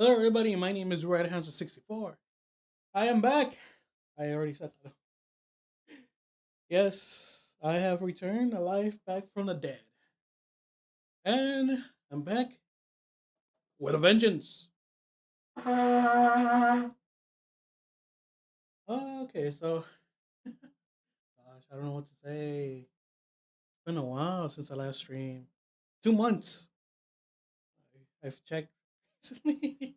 Hello, everybody. My name is Red Hands 64. I am back. I already said that. Yes, I have returned alive back from the dead. And I'm back with a vengeance. Okay, so, gosh, I don't know what to say. It's been a while since I last streamed. 2 months. I've checked recently.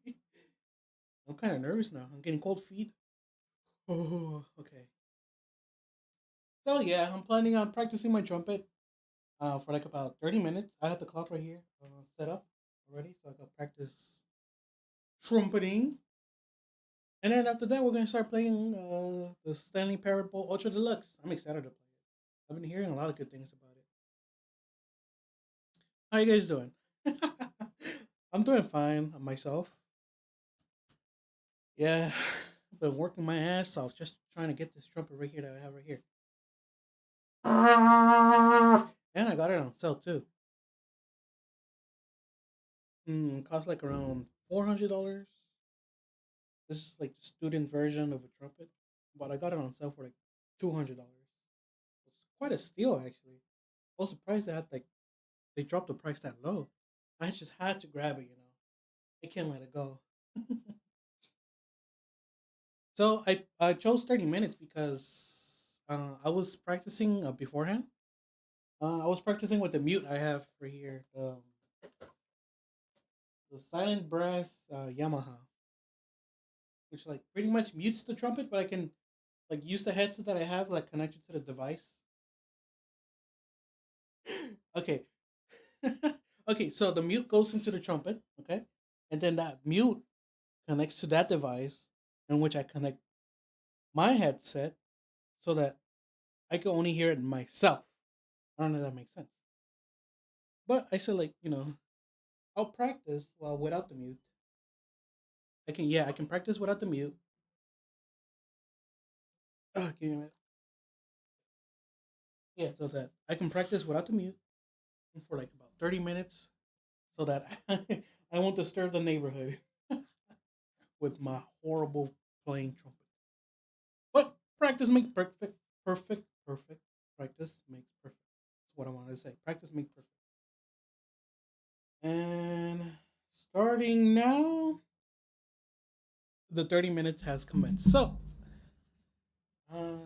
I'm kind of nervous now. I'm getting cold feet. Oh, okay. So, yeah, I'm planning on practicing my trumpet for like about 30 minutes. I have the clock right here set up already, so I can practice trumpeting. And then after that, we're going to start playing the Stanley Parable Ultra Deluxe. I'm excited to play it. I've been hearing a lot of good things about it. How you guys doing? I'm doing fine myself. Yeah, I've been working my ass off just trying to get this trumpet right here that I have right here. And I got it on sale too. It cost like around $400. This is like the student version of a trumpet, but I got it on sale for like $200. It's quite a steal, actually. I was surprised they dropped the price that low. I just had to grab it, you know. I can't let it go. So I chose 30 minutes because I was practicing beforehand. I was practicing with the mute I have right here, the silent brass Yamaha, which like pretty much mutes the trumpet, but I can like use the headset that I have like connected to the device. Okay. Okay, so the mute goes into the trumpet, okay? And then that mute connects to that device in which I connect my headset so that I can only hear it myself. I don't know if that makes sense. But I said like, I'll practice well without the mute. I can practice without the mute. Give me a minute. Yeah, so that I can practice without the mute for like about 30 minutes so that I won't disturb the neighborhood with my horrible playing trumpet. But practice makes perfect, perfect, perfect. Practice makes perfect. That's what I wanted to say. Practice makes perfect. And starting now, the 30 minutes has commenced. So, uh,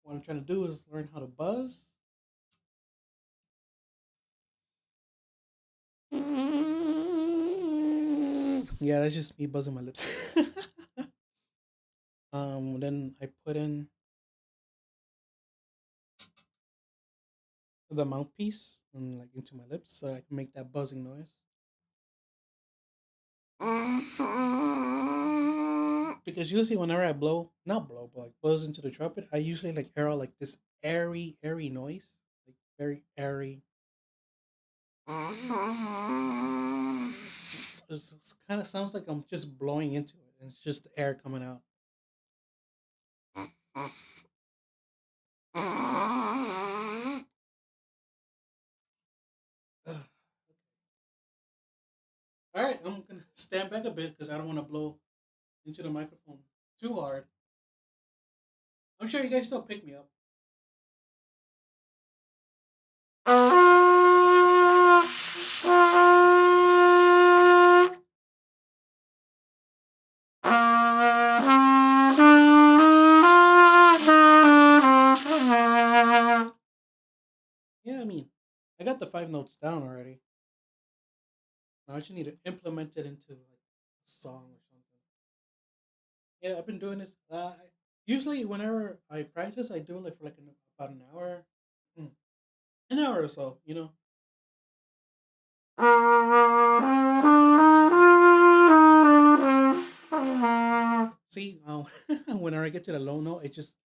what I'm trying to do is learn how to buzz. Yeah, that's just me buzzing my lips. Then I put in the mouthpiece and like into my lips so I can make that buzzing noise. Because usually whenever I blow, not blow, but like buzz into the trumpet, I usually like air out like this airy noise, like very airy. It kind of sounds like I'm just blowing into it, and it's just air coming out. All right, I'm gonna stand back a bit because I don't want to blow into the microphone too hard. I'm sure you guys still pick me up. Yeah, I mean, I got the 5 notes down already. Now I just need to implement it into like a song or something. Yeah, I've been doing this. Usually, whenever I practice, I do it like for like about an hour, Mm, an hour or so. See, whenever I get to the low note, it just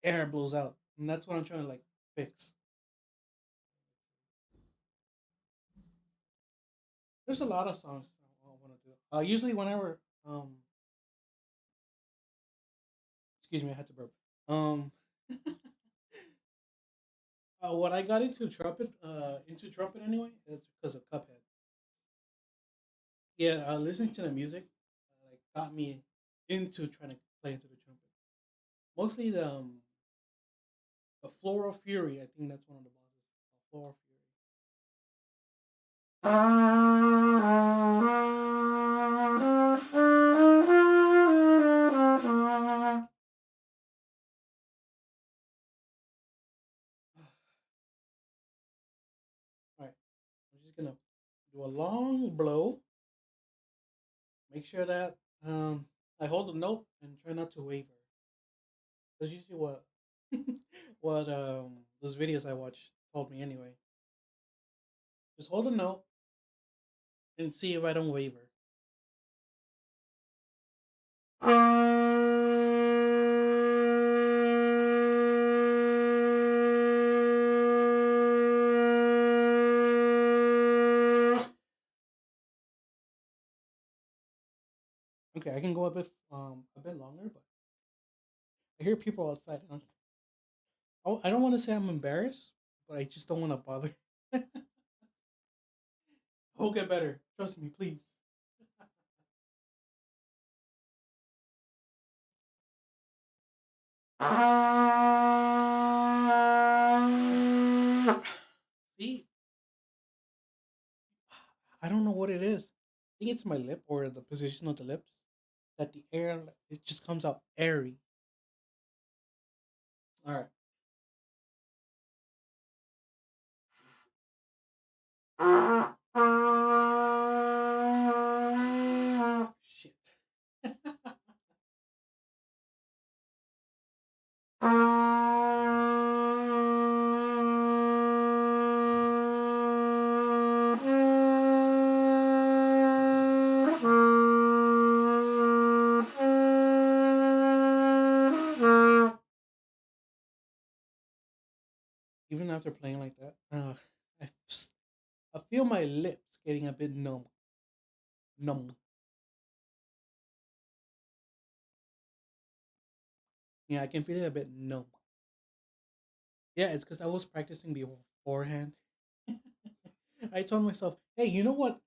air blows out, and that's what I'm trying to like fix. There's a lot of songs I want to do. Usually, whenever excuse me, I had to burp. Um, what I got into trumpet anyway, is because of Cuphead. Yeah, listening to the music got me into trying to play into the trumpet. Mostly the Floral Fury. I think that's one of the bosses. Floral Fury. All right, I'm just gonna do a long blow. Make sure that I hold the note and try not to waver. That's usually what what those videos I watch told me anyway. Just hold the note and see if I don't waver. Okay, I can go a bit longer, but I hear people outside. I don't want to say I'm embarrassed, but I just don't want to bother. I'll get better. Trust me, please. See, I don't know what it is. I think it's my lip or the position of the lips that the air it just comes out airy. All right. Shit. Even after playing like that, I, I feel my lips getting a bit numb. Numb. Yeah, I can feel it a bit numb. Yeah, it's because I was practicing beforehand. I told myself, hey, you know what?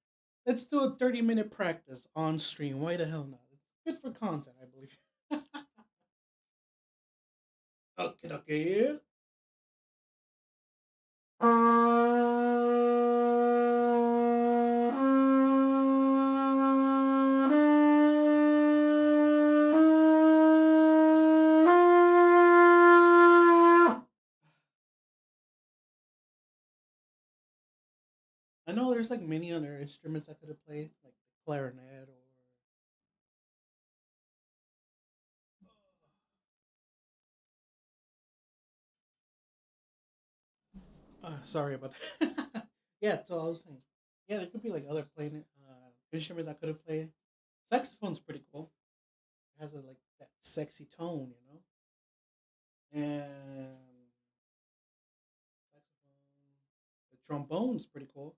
Let's do a 30-minute practice on stream. Why the hell not? It's good for content, I believe. Okay, okay. I know there's like many other instruments I could have played, like the clarinet or. Sorry about that. Yeah, so I was saying, yeah, there could be like other playing instruments I could have played. Saxophone's pretty cool. It has a like that sexy tone, you know. And saxophone, the trombone's pretty cool.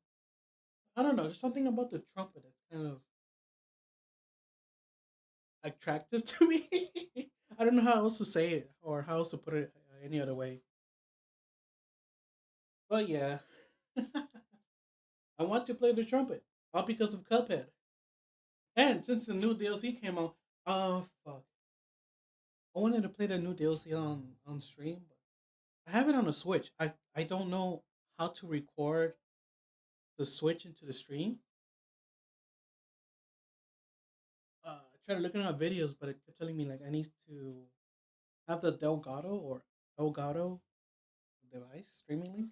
I don't know. There's something about the trumpet that's kind of attractive to me. I don't know how else to say it or how else to put it any other way. But yeah, I want to play the trumpet all because of Cuphead. And since the new DLC came out, oh fuck, I wanted to play the new DLC on stream, but I have it on a Switch. I don't know how to record the Switch into the stream. I tried looking at videos, but it kept telling me like I need to have the Delgado or Elgato device streaming link.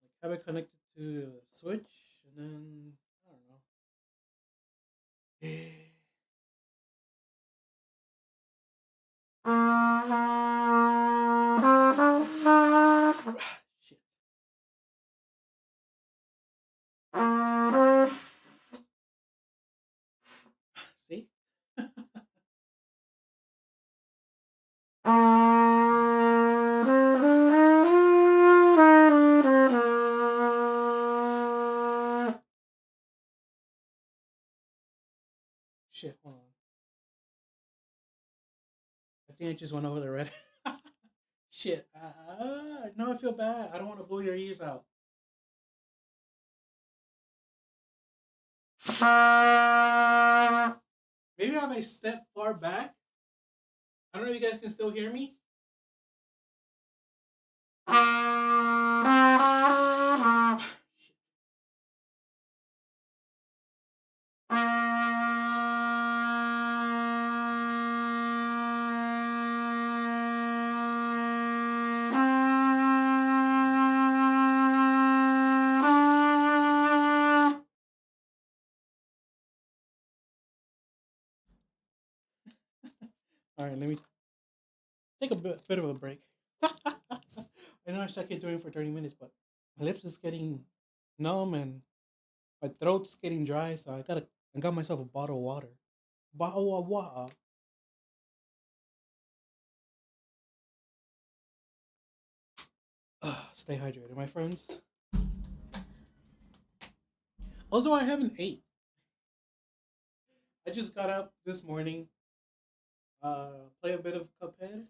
Like have it connected to the Switch, and then I don't know. Shit. See? Shit, hold on. I think I just went over the red. Shit. Now I feel bad. I don't want to blow your ears out. Maybe if I step far back, I don't know if you guys can still hear me. All right, let me take a bit of a break. I know I said I could doing it for 30 minutes, but my lips is getting numb and my throat's getting dry, so I got myself a bottle of water. Bottle of water. Stay hydrated, my friends. Also, I haven't ate. I just got up this morning, play a bit of Cuphead,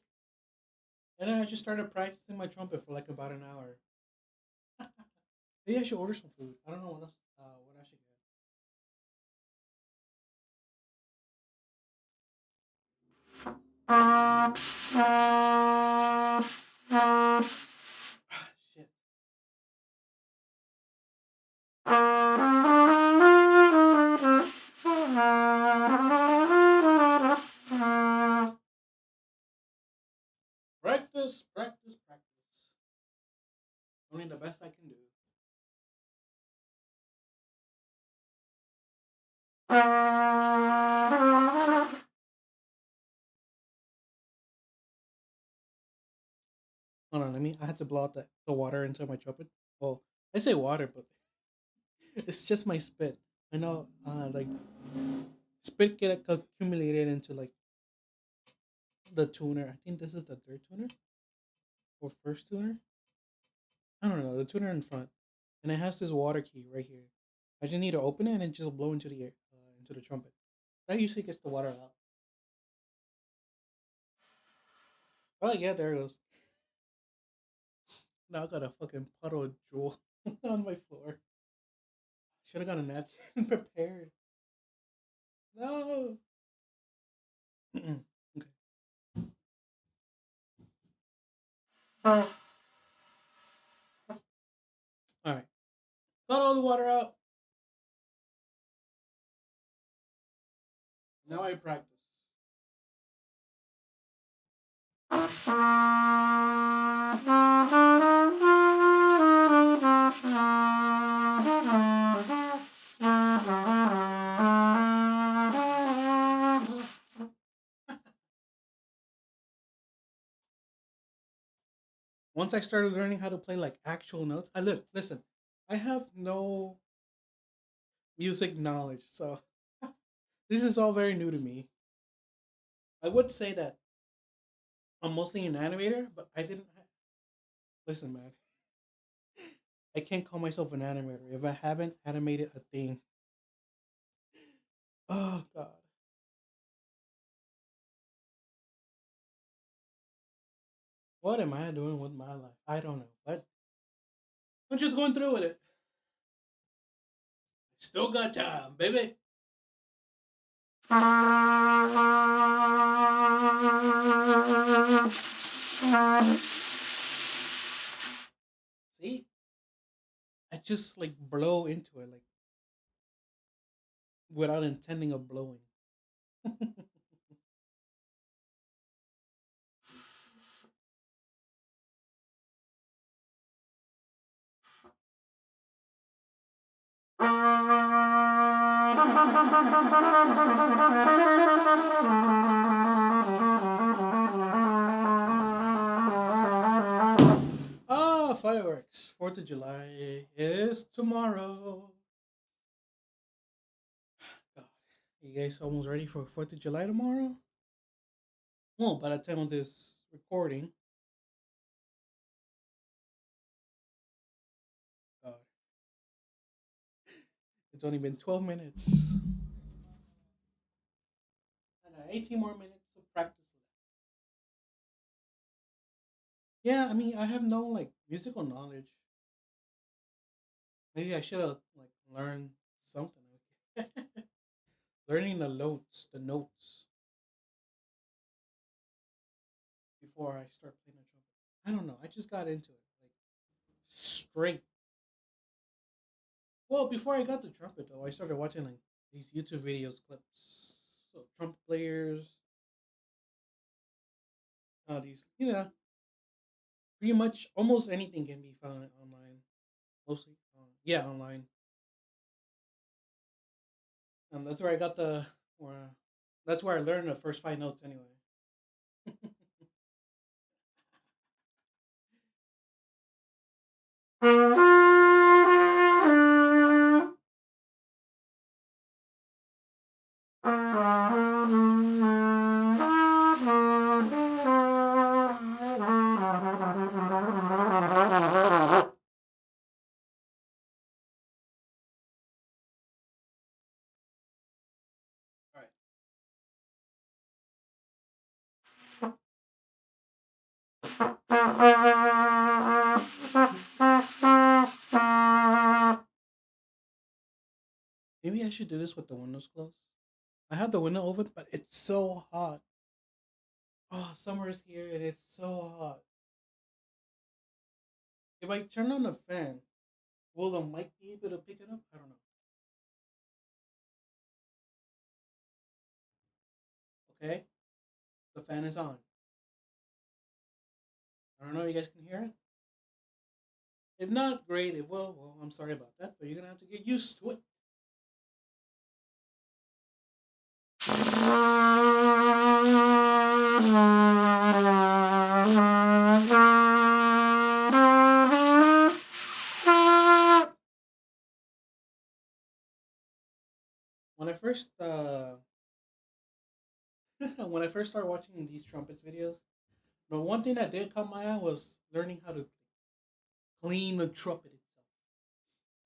and then I just started practicing my trumpet for like about an hour. Maybe I should order some food. I don't know what else. What I should get. Shit. Practice, practice, practice. Only the best I can do. Hold on, let me. I had to blow out the water into my trumpet. Well, I say water, but it's just my spit. I know, like spit get accumulated into like the tuner. I think this is the third tuner or first tuner. I don't know the tuner in front, and it has this water key right here. I just need to open it and just blow into the air, into the trumpet. That usually gets the water out. Oh yeah, there it goes. Now I got a fucking puddle of drool on my floor. Should have got a napkin prepared. No. Okay. All right. Got all the water out. Now I practice. Once I started learning how to play like actual notes, listen. I have no music knowledge, so this is all very new to me. I would say that I'm mostly an animator, but I didn't. Listen, man, I can't call myself an animator if I haven't animated a thing. Oh God, what am I doing with my life? I don't know, but I'm just going through with it. Still got time, baby. See, I just like blow into it, like without intending of blowing. Ah, fireworks! 4th of July is tomorrow. God, you guys almost ready for 4th of July tomorrow? Well, by the time of this recording, God, it's only been 12 minutes. I got 18 more minutes of practice. Yeah, I mean, I have no like musical knowledge. Maybe I should have like learned something. learning the notes before I start playing the trumpet. I don't know. I just got into it like straight. Well, before I got the trumpet though, I started watching like these YouTube videos clips. So trumpet players, these pretty much almost anything can be found online. Mostly, yeah, online. That's where I got the. Where, that's where I learned the first five notes anyway. All right. Maybe I should do this with the windows closed. I have the window open, but it's so hot. Oh, summer is here and it's so hot. If I turn on the fan, will the mic be able to pick it up? I don't know. Okay, the fan is on. I don't know if you guys can hear it. If not, great. If well, I'm sorry about that, but you're gonna have to get used to it. When I first when I first started watching these trumpets videos, the one thing that did caught my eye was learning how to clean the trumpet itself.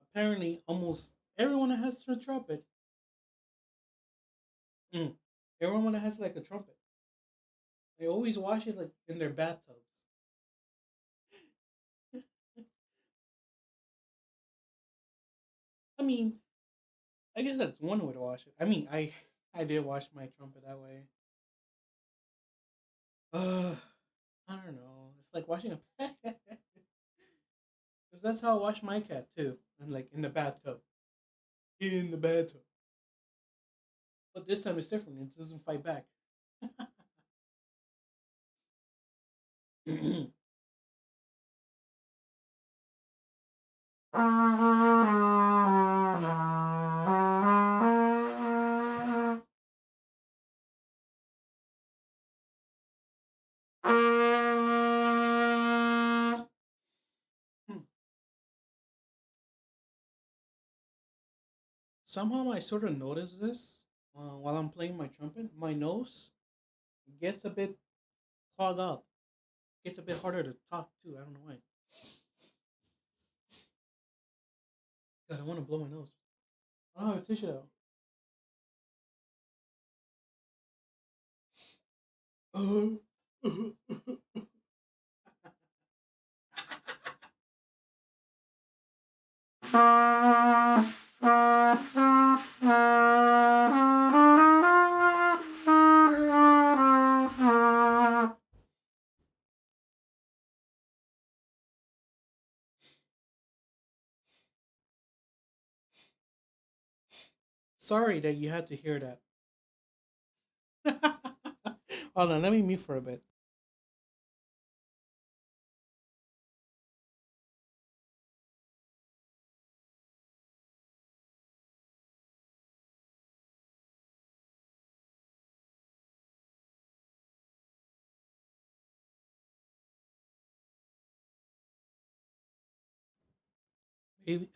Apparently, almost everyone that has a trumpet, mm, everyone that has like a trumpet, they always wash it like in their bathtubs. I mean, I guess that's one way to wash it. I mean, I did wash my trumpet that way. Uh, I don't know. It's like washing a pet. Because that's how I wash my cat too, and like in the bathtub, in the bathtub. But this time it's different. It doesn't fight back. Somehow I sort of notice this while I'm playing my trumpet. My nose gets a bit clogged up. Gets a bit harder to talk too. I don't know why. God, I want to blow my nose. I don't have a tissue though. Sorry that you had to hear that. Hold on, let me mute for a bit. Maybe,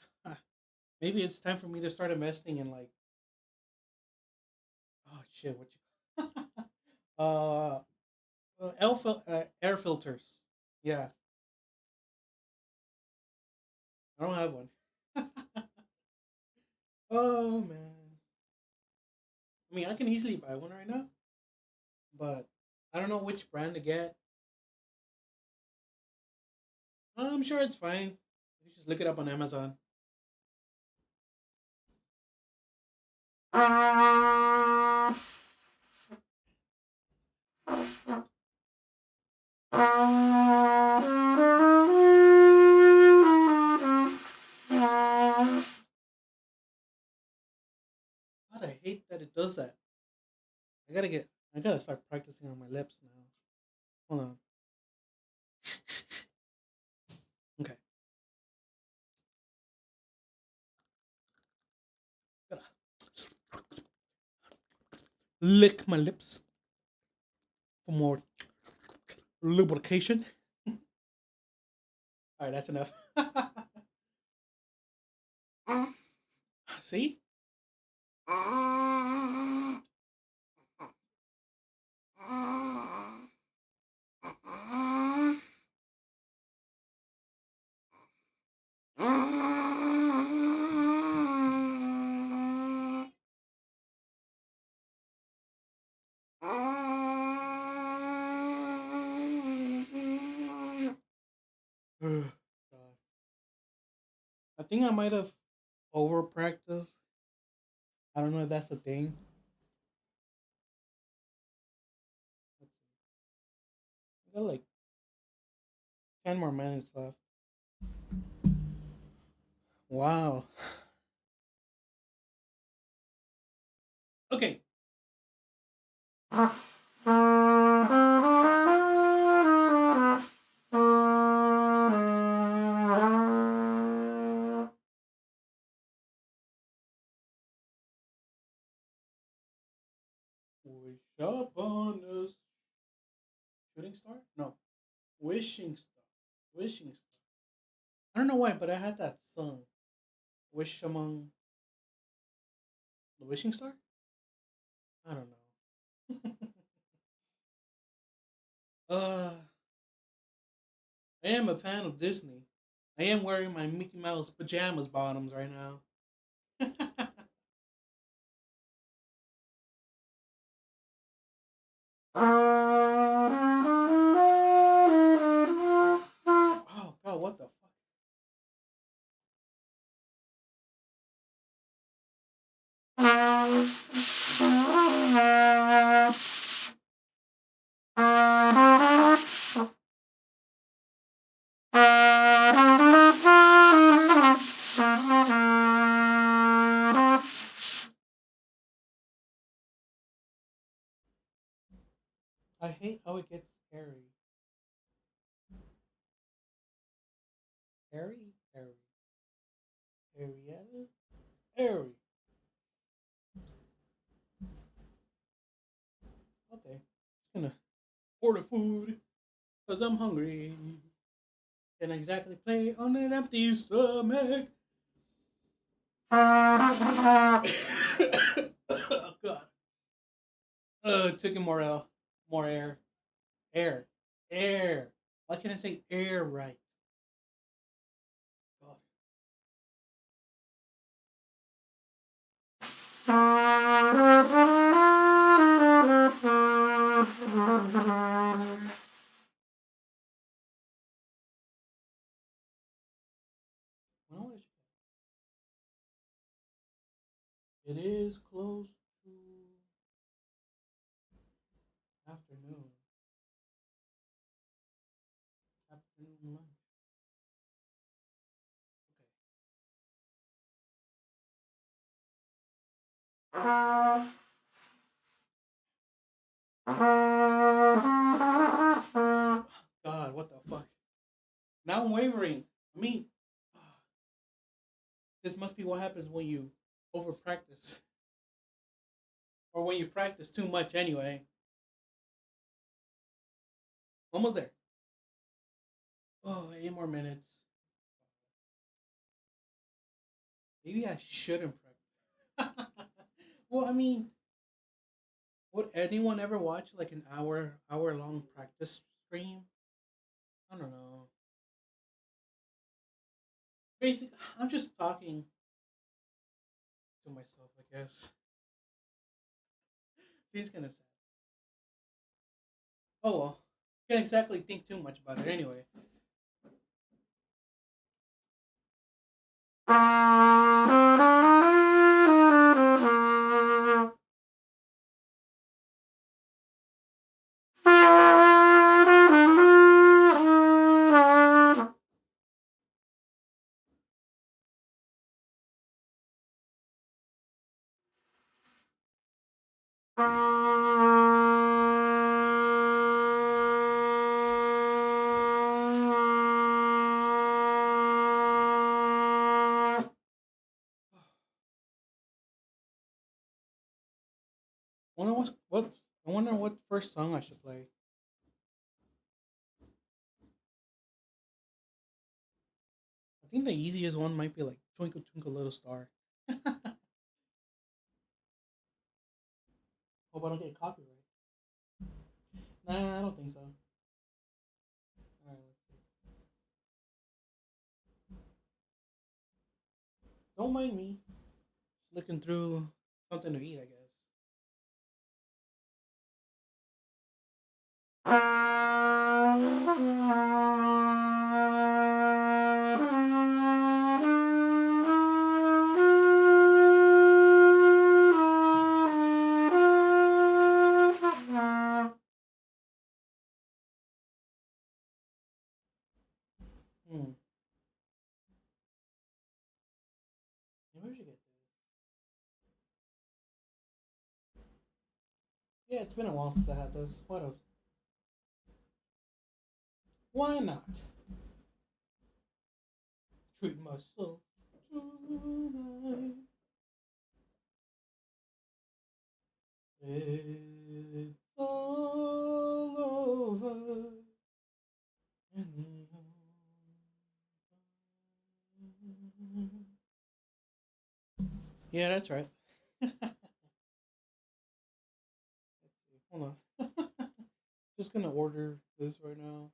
maybe it's time for me to start investing in like, oh shit, what you, uh, air filters. Yeah, I don't have one. Oh man, I mean, I can easily buy one right now, but I don't know which brand to get. I'm sure it's fine. You just look it up on Amazon. God, I hate that it does that. I gotta get. I gotta start practicing on my lips now. Hold on. Okay. Gotta lick my lips for more lubrication. All right, that's enough. See? God. I think I might have over practiced. I don't know if that's a thing. Let's see. I got like 10 more minutes left. Wow. Okay. Wish upon a shooting star? No. Wishing star. Wishing star. I don't know why, but I had that song. Wish among the wishing star? I don't know. uh I am a fan of Disney. I am wearing my Mickey Mouse pajamas bottoms right now. Oh god, what the fuck? I hate how it gets scary. Harry? Harry. Harrietta? Harry. Okay. Just gonna order food because I'm hungry. Can exactly play on an empty stomach. Oh god. Taking more air. Air. Air. Why can't I say air right? God. Well, it is close to afternoon. Afternoon lunch. Okay. God, what the fuck? Now I'm wavering. I mean, this must be what happens when you over practice, or when you practice too much. Anyway, almost there. Oh, 8 more minutes. Maybe I shouldn't practice. Well, I mean, would anyone ever watch like an hour long practice stream? I don't know. Basic. I'm just talking to myself, I guess. She's gonna say, "Oh well." Can't exactly think too much about it anyway. wonder what first song I should play. I think the easiest one might be like Twinkle Twinkle Little Star. Hope I don't get copyright. Nah, I don't think so. All right, let's see. Don't mind me. Just looking through something to eat, I guess. Hmm. Maybe we should get this. Yeah, it's been a while since I had this. What else? Why not? Treat myself tonight. It's all over. Yeah, that's right. Let's see. Hold on. Just gonna order this right now.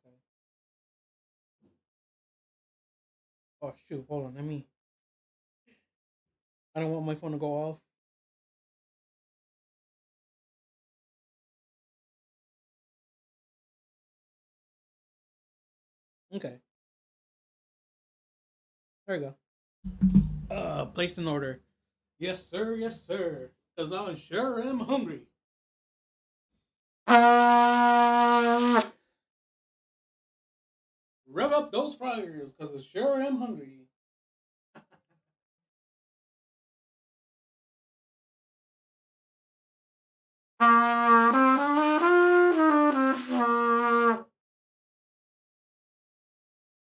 Okay. Oh shoot, hold on. I don't want my phone to go off. Okay. There we go. Placed an order. Yes, sir. Yes, sir. Cause I sure am hungry. Rev up those fryers, cause I sure am hungry.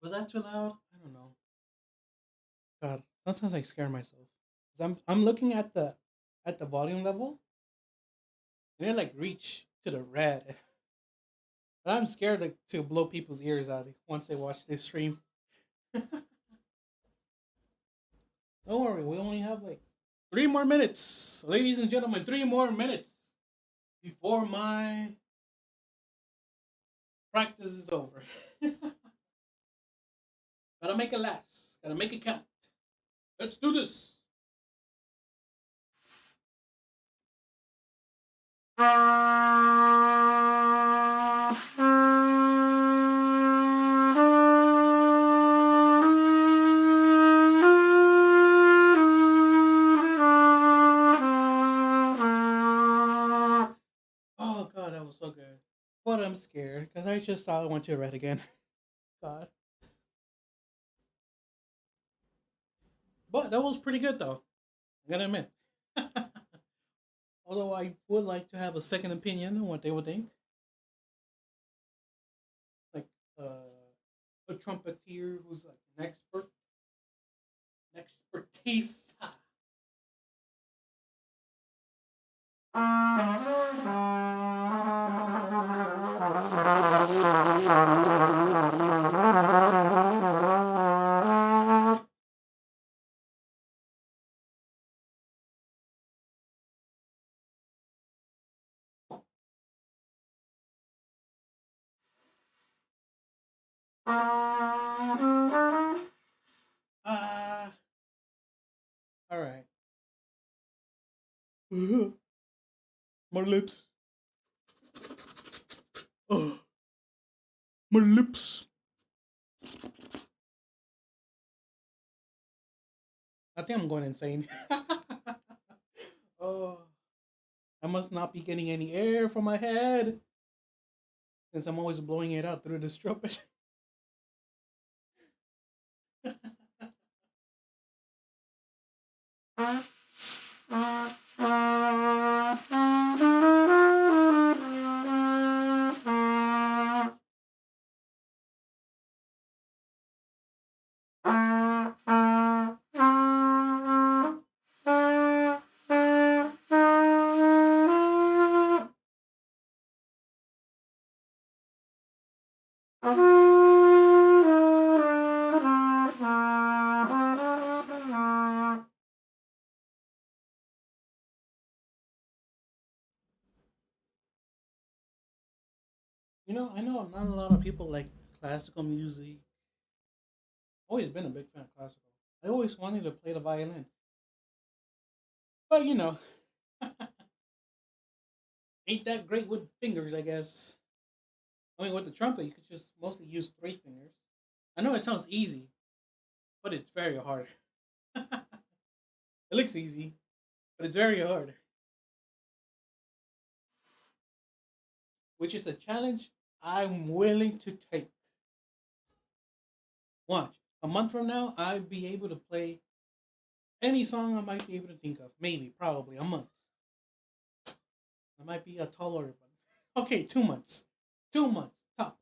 Was that too loud? I don't know. God, sometimes I scare myself. Cause I'm looking at the volume level, and it like reach to the red. And I'm scared to blow people's ears out once they watch this stream. Don't worry, we only have like 3 more minutes, ladies and gentlemen. 3 more minutes before my practice is over. Gotta make it last. Gotta make it count. Let's do this. Oh god, that was so good. But I'm scared because I just saw it went to red again. God. But that was pretty good though. I gotta admit. Although I would like to have a second opinion on what they would think. Like a trumpeter who's like an expertise. Ah, all right. My lips. Oh, my lips. I think I'm going insane. Oh, I must not be getting any air from my head since I'm always blowing it out through this trumpet. I know not a lot of people like classical music. Always been a big fan of classical. I always wanted to play the violin, but ain't that great with fingers, I guess. I mean, with the trumpet, you could just mostly use three fingers. I know it sounds easy, but it's very hard. It looks easy, but it's very hard, which is a challenge I'm willing to take. Watch. A month from now, I'll be able to play any song I might be able to think of. Maybe, probably a month. I might be a taller one. Okay, 2 months. 2 months, top.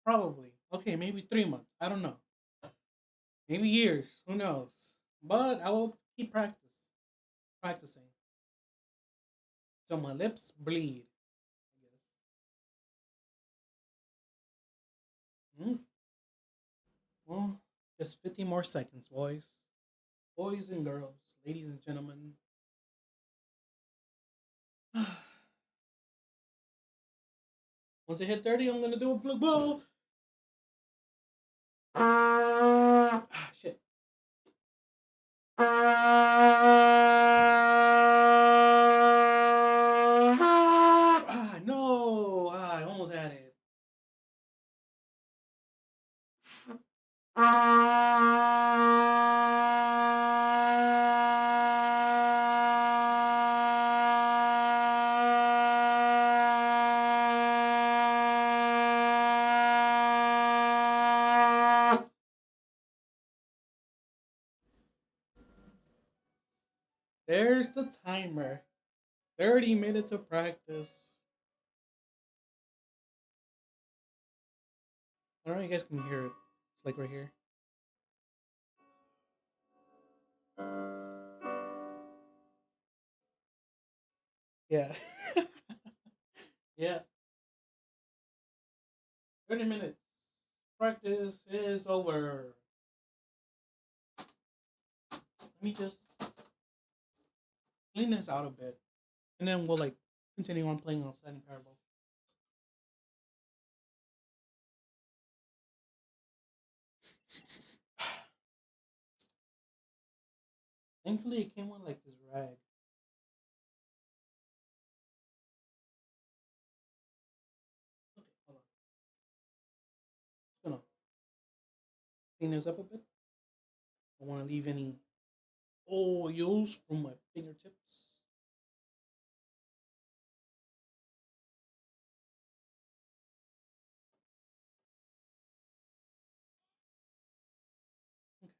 Probably. Okay, maybe 3 months. I don't know. Maybe years. Who knows? But I will keep practicing. So my lips bleed, I guess. Hmm. Well, just 50 more seconds, boys. Boys and girls, ladies and gentlemen. Once I hit 30, I'm gonna do a blue ball. Ah, shit. Ah, no. Ah, I almost had it. There's the timer. 30 minutes of practice. I don't know if you guys can hear it. It's like right here. Yeah. Yeah. 30 minutes. Practice is over. Let me just clean this out a bit. And then we'll like continue on playing on Standing Parable. Thankfully it came on like this rag. Okay, hold on. Just gonna clean this up a bit. I don't wanna leave any oils from my fingertips. Okay.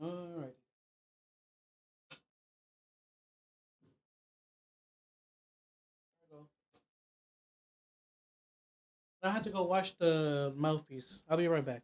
Alright. There we go. I have to go wash the mouthpiece. I'll be right back.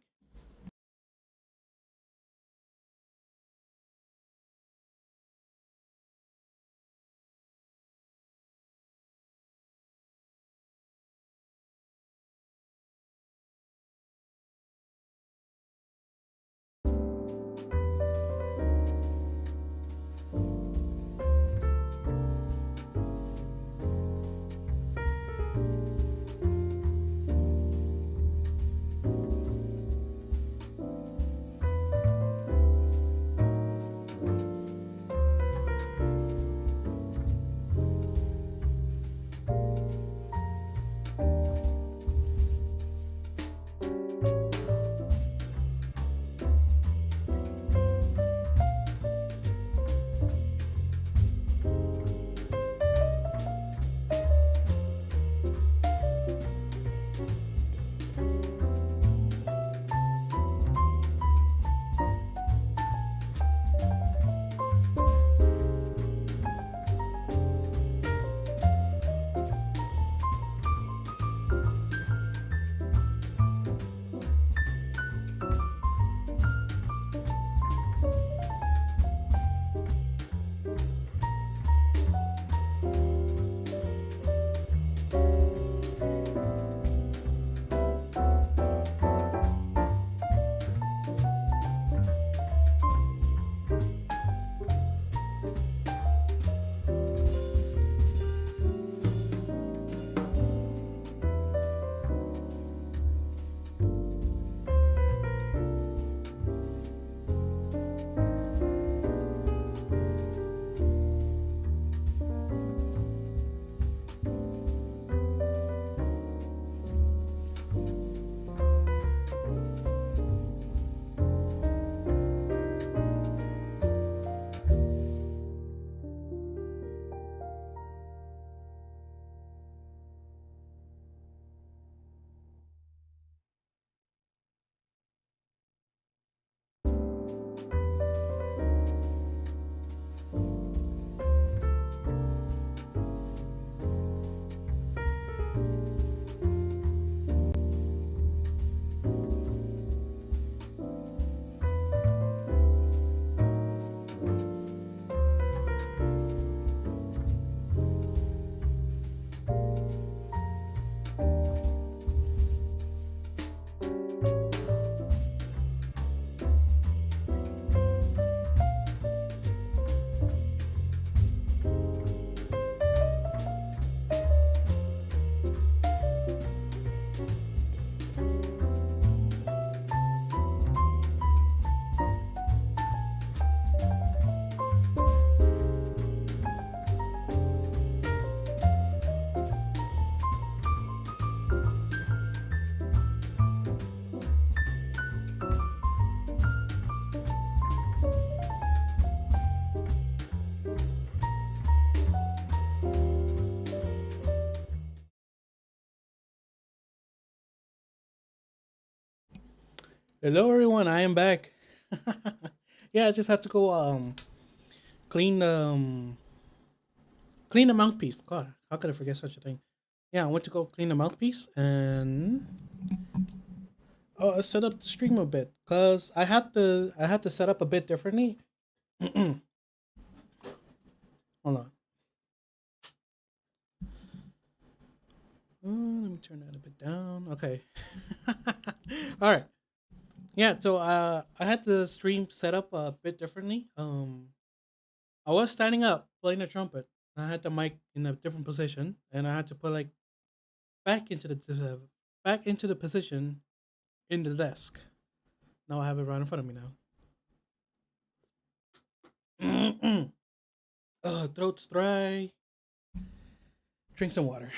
Hello everyone, I am back. Yeah, I just had to go clean clean the mouthpiece. God, how could I forget such a thing? Yeah, I went to go clean the mouthpiece and set up the stream a bit because I had to set up a bit differently. Hold on. Let me turn that a bit down. Okay. All right. Yeah, so I had the stream set up a bit differently. I was standing up playing the trumpet. I had the mic in a different position, and I had to put like back into the position in the desk. Now I have it right in front of me now. Throat's dry. Drink some water.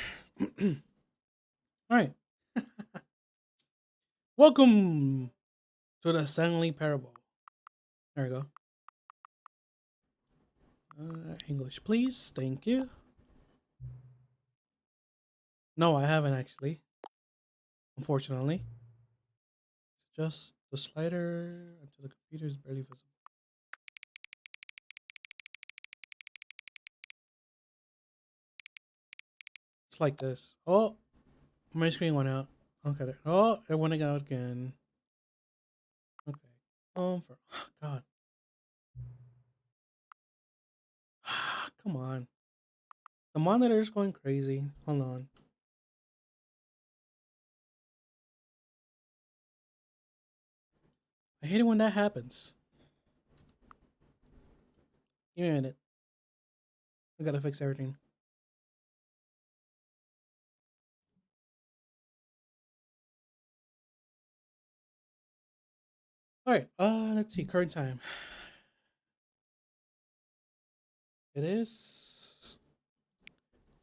All right. Welcome to the Stanley Parable. There we go. English, please. Thank you. No, I haven't actually. Unfortunately, just the slider until the computer is barely visible. It's like this. Oh, my screen went out. Okay. Oh, it went out again. Okay. For God. Come on. The monitor is going crazy. Hold on. I hate it when that happens. Give me a minute. I gotta fix everything. All right. Let's see. Current time. It is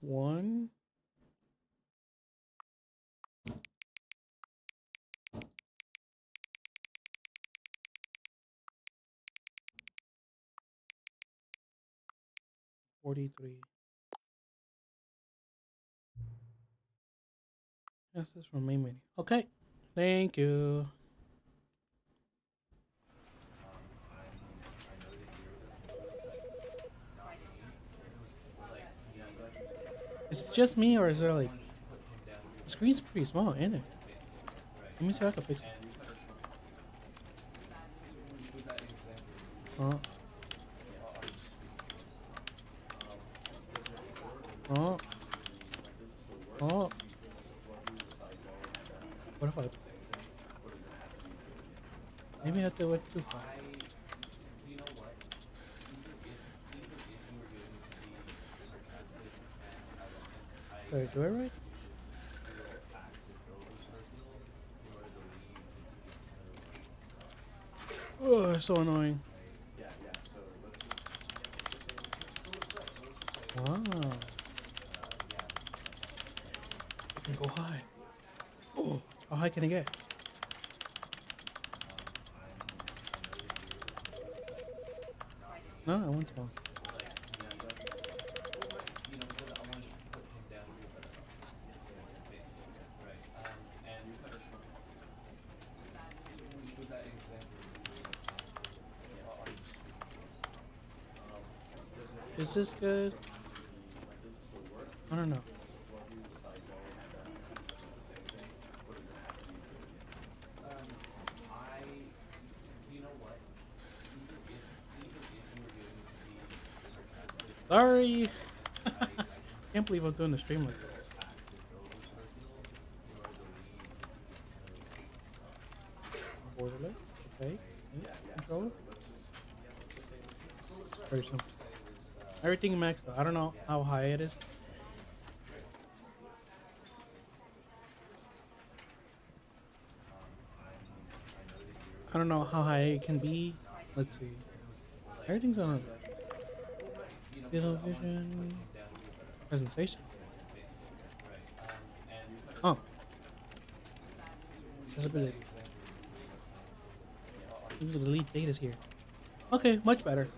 1:43. Yes, this is from main menu. Okay. Thank you. Is it just me, or is there like the screen's pretty small, ain't it? Let me see if I can fix it. Oh, oh, oh. What if I? Maybe I have to went too far. Did I do it right? Oh, so annoying. Wow. I can go high. Oh, how high can I get? No, I want small. Is this good? I don't know. Sorry. Can't believe I'm doing the stream like this. Borderless. Okay. Control. Very simple. Everything maxed out. I don't know how high it is. I don't know how high it can be. Let's see. Everything's on vision presentation. Oh, accessibility. The delete data is here. Okay, much better.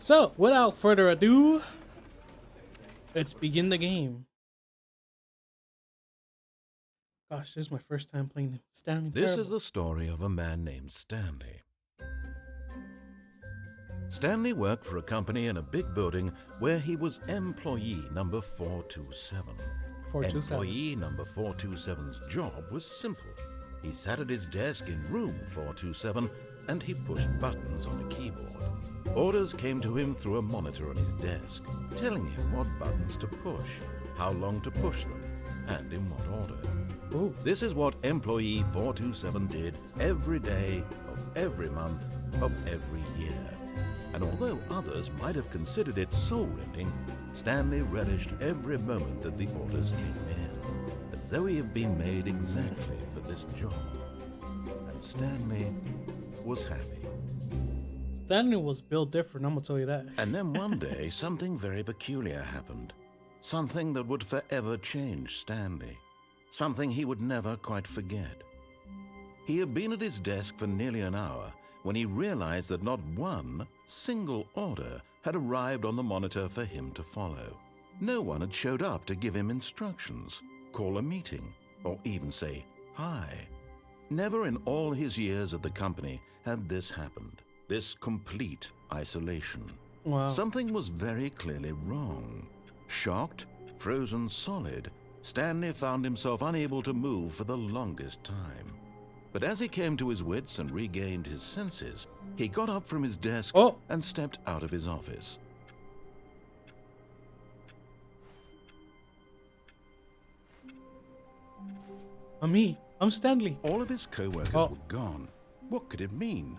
So, without further ado, let's begin the game. Gosh, this is my first time playing Stanley This Parable. is the story of a man named Stanley. Stanley worked for a company in a big building where he was employee number 427. 427. Employee number 427's job was simple. He sat at his desk in room 427 and he pushed buttons on a keyboard. Orders came to him through a monitor on his desk, telling him what buttons to push, how long to push them, and in what order. Ooh. This is what employee 427 did every day of every month of every year. And although others might have considered it soul-rending, Stanley relished every moment that the orders came in, as though he had been made exactly for this job. And Stanley was happy. Stanley was built different, I'm gonna tell you that. And then one day, something very peculiar happened. Something that would forever change Stanley. Something he would never quite forget. He had been at his desk for nearly an hour when he realized that not one single order had arrived on the monitor for him to follow. No one had showed up to give him instructions, call a meeting, or even say hi. Never in all his years at the company had this happened, this complete isolation. Wow. Something was very clearly wrong. Shocked, frozen solid, Stanley found himself unable to move for the longest time. But as he came to his wits and regained his senses, he got up from his desk and stepped out of his office. I'm Stanley. All of his co-workers were gone. What could it mean?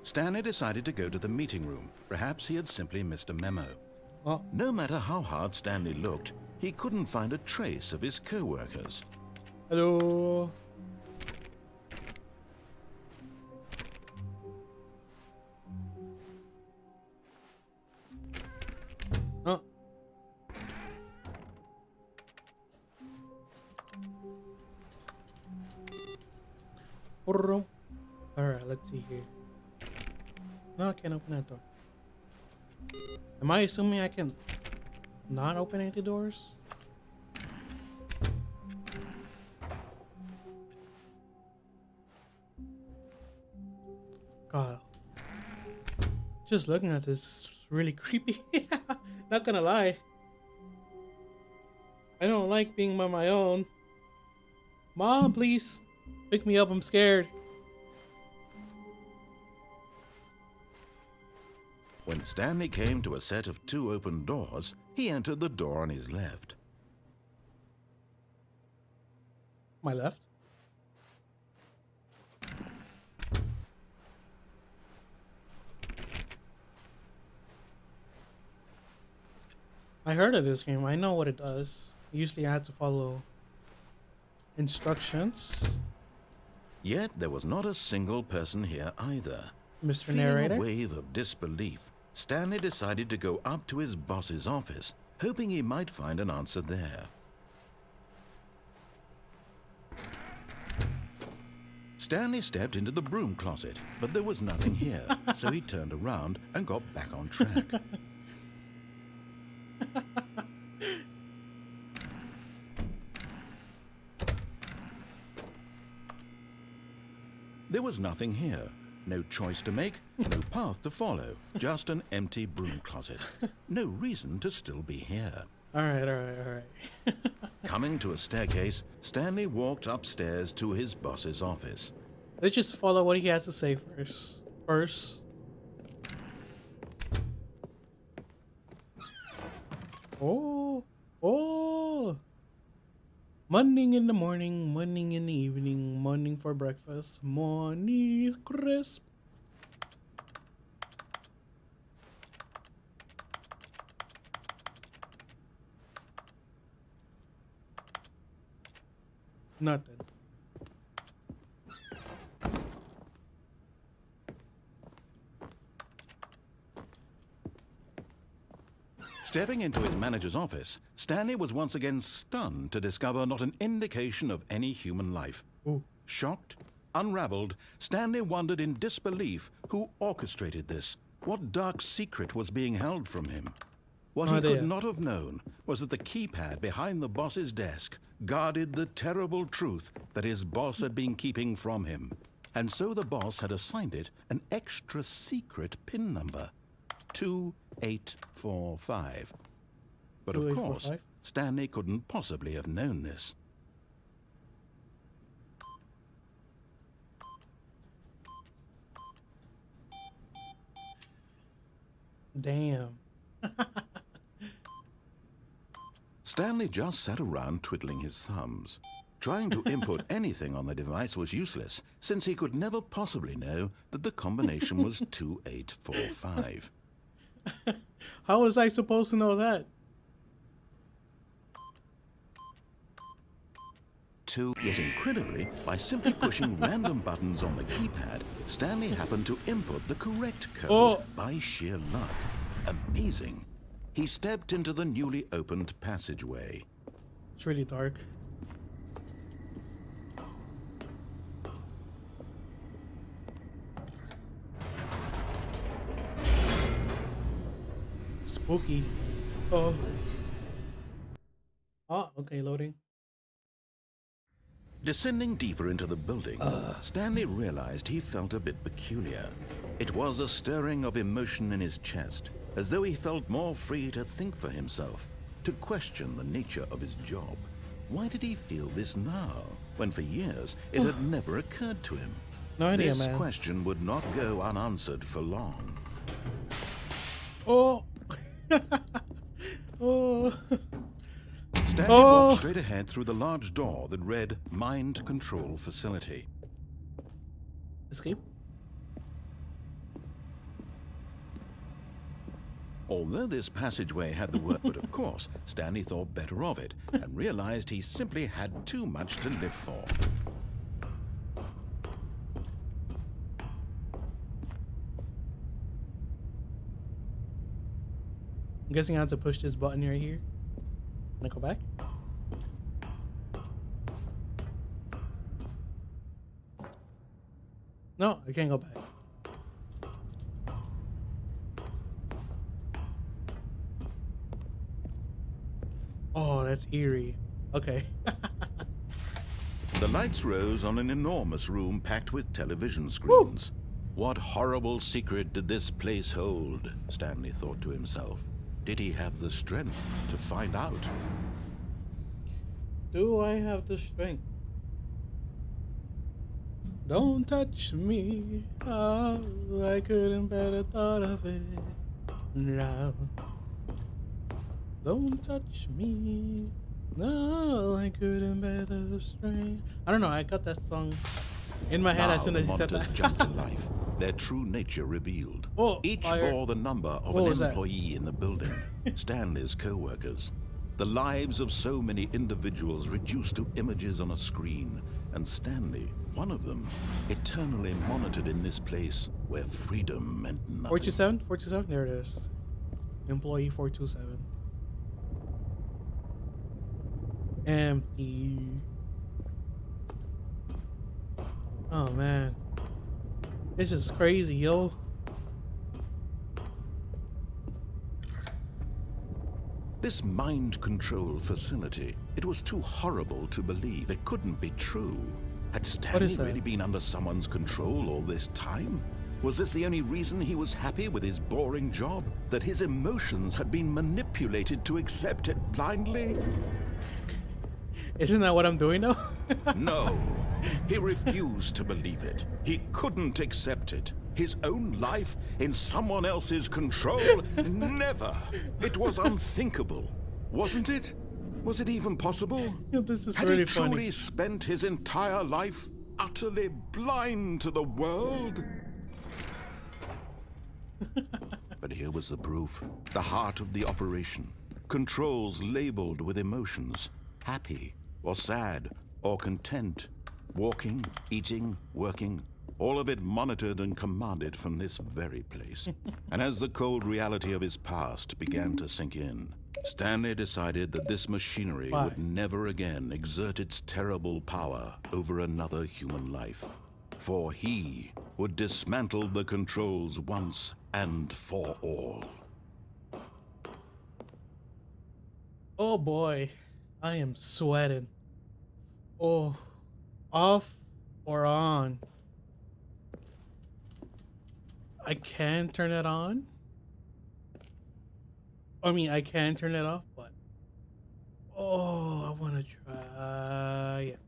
Stanley decided to go to the meeting room. Perhaps he had simply missed a memo. No matter how hard Stanley looked, he couldn't find a trace of his co-workers. Hello. Alright, let's see here. No, I can't open that door. Am I assuming I can not open any doors? God. Just looking at this is really creepy. Not gonna lie. I don't like being by my own. Mom, please. Pick me up, I'm scared. When Stanley came to a set of 2 open doors, he entered the door on his left. My left? I heard of this game. I know what it does. Usually I had to follow instructions. Yet there was not a single person here either. Mr. Feeling Narrator? a wave of disbelief, Stanley decided to go up to his boss's office, hoping he might find an answer there. Stanley stepped into the broom closet, but there was nothing here, so he turned around and got back on track. There was nothing here. No choice to make, no path to follow, just an empty broom closet. No reason to still be here. All right. Coming to a staircase, Stanley walked upstairs to his boss's office. Let's just follow what he has to say first. Oh. Morning in the morning, morning in the evening, morning for breakfast, morning crisp. Nothing. Stepping into his manager's office, Stanley was once again stunned to discover not an indication of any human life. Ooh. Shocked, unraveled, Stanley wondered in disbelief who orchestrated this, what dark secret was being held from him. What No he could idea. not have known was that the keypad behind the boss's desk guarded the terrible truth that his boss had been keeping from him. And so the boss had assigned it an extra secret PIN number, 2845. But of course, 2845? Stanley couldn't possibly have known this. Damn. Stanley just sat around twiddling his thumbs. Trying to input anything on the device was useless, since he could never possibly know that the combination was 2845. How was I supposed to know that? Yet incredibly, by simply pushing random buttons on the keypad, Stanley happened to input the correct code by sheer luck. Amazing. He stepped into the newly opened passageway. It's really dark. Spooky. Oh. Oh, okay, loading. Descending deeper into the building, Stanley realized he felt a bit peculiar. It was a stirring of emotion in his chest, as though he felt more free to think for himself, to question the nature of his job. Why did he feel this now, when for years it had never occurred to him? No idea, This man. question would not go unanswered for long. Oh. Oh. Stanley walked straight ahead through the large door that read Mind Control Facility. Escape. Although this passageway had the word, but of course, Stanley thought better of it and realized he simply had too much to live for. I'm guessing I have to push this button right here. Can I go back? No, I can't go back. Oh, that's eerie. Okay. The lights rose on an enormous room packed with television screens. What horrible secret did this place hold? Stanley thought to himself. Did he have the strength to find out? Do I have the strength? Don't touch me. Oh, I couldn't better thought of it. No. Don't touch me. No, I couldn't better strength. I don't know. I got that song in my head as soon as you said monitors that. jumped to life, their true nature revealed. Oh, Each fire. bore the number of What an was that? employee in the building, Stanley's co-workers. The lives of so many individuals reduced to images on a screen, and Stanley, one of them, eternally monitored in this place where freedom meant nothing. 427? 427? There it is. Employee 427. Empty. Oh man. This is crazy, yo. This mind control facility, it was too horrible to believe. It couldn't be true. Had Stanley is that? really been under someone's control all this time? Was this the only reason he was happy with his boring job? That his emotions had been manipulated to accept it blindly? Isn't that what I'm doing now? No, he refused to believe it. He couldn't accept it. His own life in someone else's control? Never. It was unthinkable. Wasn't it? Was it even possible? This is Had really he truly funny. spent his entire life utterly blind to the world? But here was the proof. The heart of the operation. Controls labeled with emotions. Happy, or sad, or content. Walking, eating, working. All of it monitored and commanded from this very place. And as the cold reality of his past began to sink in, Stanley decided that this machinery Why? would never again exert its terrible power over another human life. For he would dismantle the controls once and for all. Oh boy, I am sweating. Oh, off or on? I can turn it on. I mean, I can turn it off, but oh, I want to try it.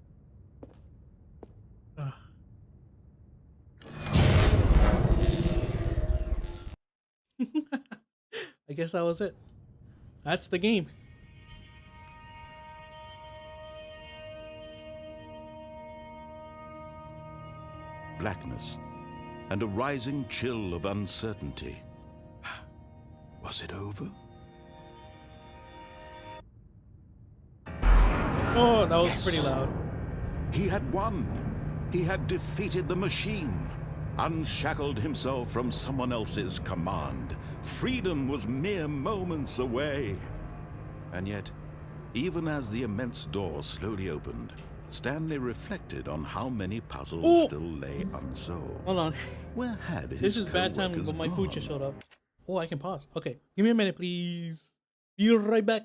Ugh. I guess that was it. That's the game. Blackness and a rising chill of uncertainty. Was it over? Oh, that was pretty Yes. loud. He had won. He had defeated the machine, unshackled himself from someone else's command. Freedom was mere moments away. And yet, even as the immense door slowly opened, Stanley reflected on how many puzzles Ooh. still lay unsolved. Hold on. Where had his This is bad timing, co-workers but my food just gone? showed up. Oh, I can pause. Okay, give me a minute, please. Be right back.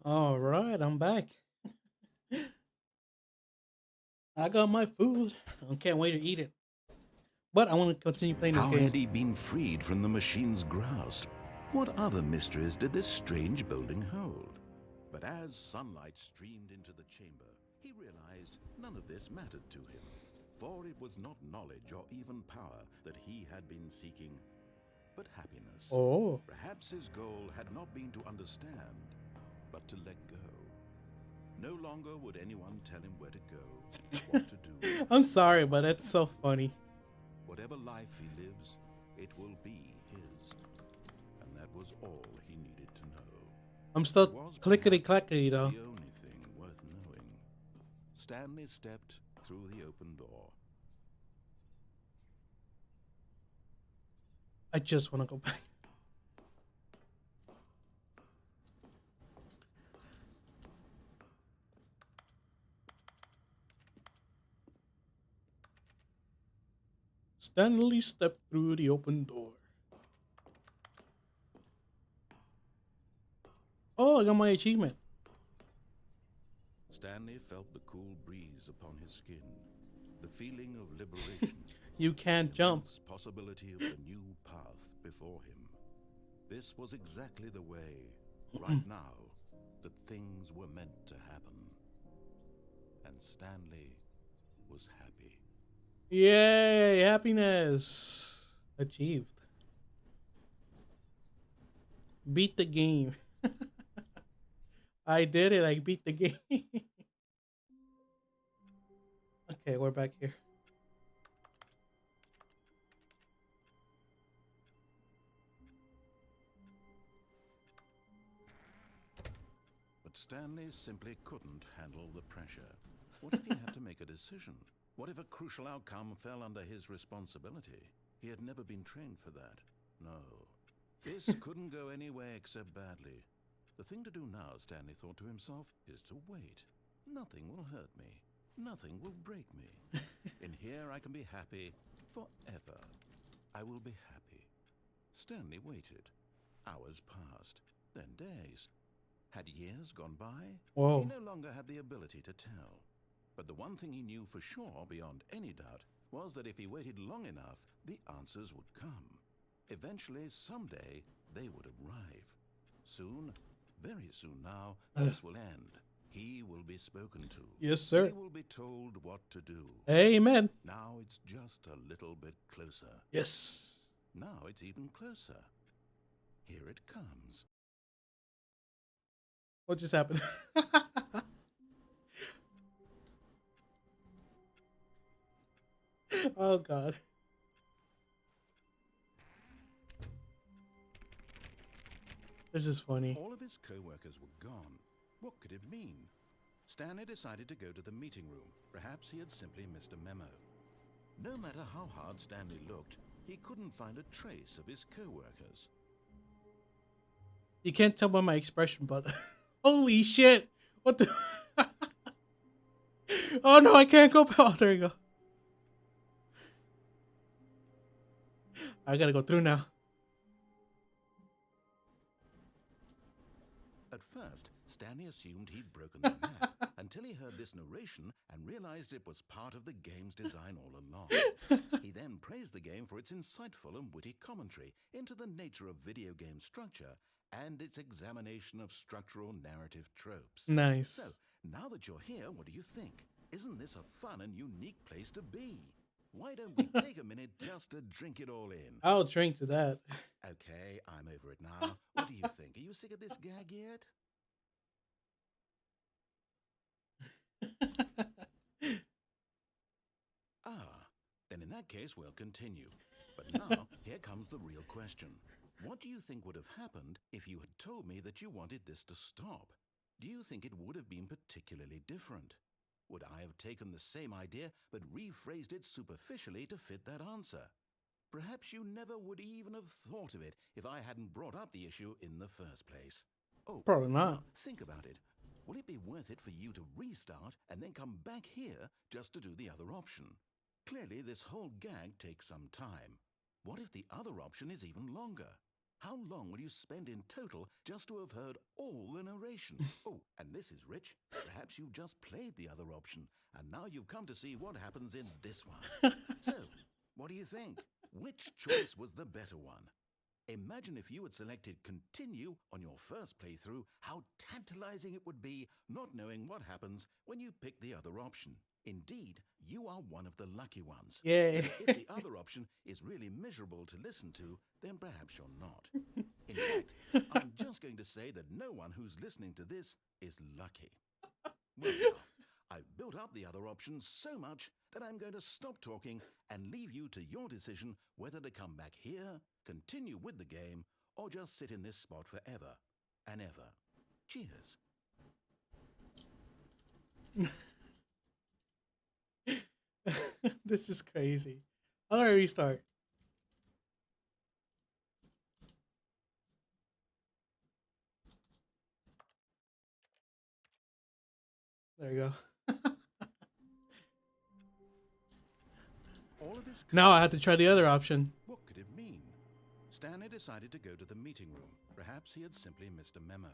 All right, I'm back. I got my food. I can't wait to eat it. But I want to continue playing this How game. had he been freed from the machine's grasp? What other mysteries did this strange building hold? But as sunlight streamed into the chamber, he realized none of this mattered to him, for it was not knowledge or even power that he had been seeking, but happiness. Oh. Perhaps his goal had not been to understand, but to let go. No longer would anyone tell him where to go, what to do. I'm sorry, but it's so funny. Whatever life he lives, it will be his. And that was all he needed to know. I'm still It was clickety perhaps clackety though. the only thing worth knowing. Stanley stepped through the open door. I just want to go back. Stanley stepped through the open door. Oh, I got my achievement. Stanley felt the cool breeze upon his skin, the feeling of liberation. You can't jump. Immense possibility of a new path before him. This was exactly the way, right now, that things were meant to happen. And Stanley was happy. Yay, happiness achieved. Beat the game. I did it. I beat the game. Okay, we're back here. But Stanley simply couldn't handle the pressure. What if he had to make a decision? What if a crucial outcome fell under his responsibility? He had never been trained for that. No. This couldn't go anywhere except badly. The thing to do now, Stanley thought to himself, is to wait. Nothing will hurt me. Nothing will break me. In here I can be happy forever. I will be happy. Stanley waited. Hours passed, then days. Had years gone by? He Whoa. no longer had the ability to tell. But the one thing he knew for sure, beyond any doubt, was that if he waited long enough, the answers would come. Eventually, someday, they would arrive. Soon, very soon now, this will end. He will be spoken to. Yes, sir. He will be told what to do. Amen. Now it's just a little bit closer. Yes. Now it's even closer. Here it comes. What just happened? Oh God. This is funny. All of his co-workers were gone. What could it mean? Stanley decided to go to the meeting room. Perhaps he had simply missed a memo. No matter how hard Stanley looked, he couldn't find a trace of his co-workers. You can't tell by my expression, but holy shit! What the? Oh no, I can't go. Oh, there you go. I gotta go through now. At first, Stanley assumed he'd broken the map until he heard this narration and realized it was part of the game's design all along. He then praised the game for its insightful and witty commentary into the nature of video game structure and its examination of structural narrative tropes. Nice. So, now that you're here, what do you think? Isn't this a fun and unique place to be? Why don't we take a minute just to drink it all in? I'll drink to that. Okay, I'm over it now. What do you think? Are you sick of this gag yet? Then in that case, we'll continue. But now, here comes the real question. What do you think would have happened if you had told me that you wanted this to stop? Do you think it would have been particularly different? Would I have taken the same idea but rephrased it superficially to fit that answer? Perhaps you never would even have thought of it if I hadn't brought up the issue in the first place. Oh, Probably not. now, think about it. Will it be worth it for you to restart and then come back here just to do the other option? Clearly, this whole gag takes some time. What if the other option is even longer? How long will you spend in total just to have heard all the narration? Oh, and this is rich. Perhaps you've just played the other option, and now you've come to see what happens in this one. So, what do you think? Which choice was the better one? Imagine if you had selected continue on your first playthrough, how tantalizing it would be not knowing what happens when you pick the other option. Indeed, you are one of the lucky ones. Yay. If the other option is really miserable to listen to, then perhaps you're not. In fact, I'm just going to say that no one who's listening to this is lucky. Well, now, I've built up the other option so much that I'm going to stop talking and leave you to your decision whether to come back here, continue with the game, or just sit in this spot forever and ever. Cheers. This is crazy. How do I restart? There you go. All of this Now I have to try the other option. What could it mean? Stanley decided to go to the meeting room. Perhaps he had simply missed a memo.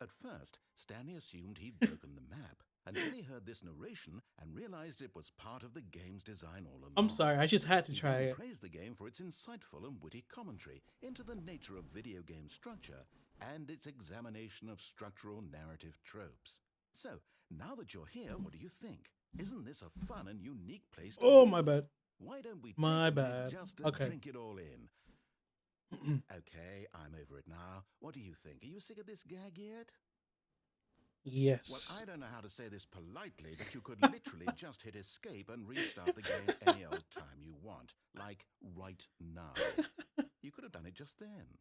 At first, Stanley assumed he'd broken the map until he heard this narration and realized it was part of the game's design all along. I'm sorry, I just had to He try then it. praised the game for its insightful and witty commentary into the nature of video game structure and its examination of structural narrative tropes. So, now that you're here, what do you think? Isn't this a fun and unique place to Oh, be? my bad. Why don't we take My a minute bad. just to Okay. drink it all in? Okay, I'm over it now. What do you think? Are you sick of this gag yet? Well, Yes. I don't know how to say this politely, but you could literally just hit escape and restart the game any old time you want, like right now. You could have done it just then.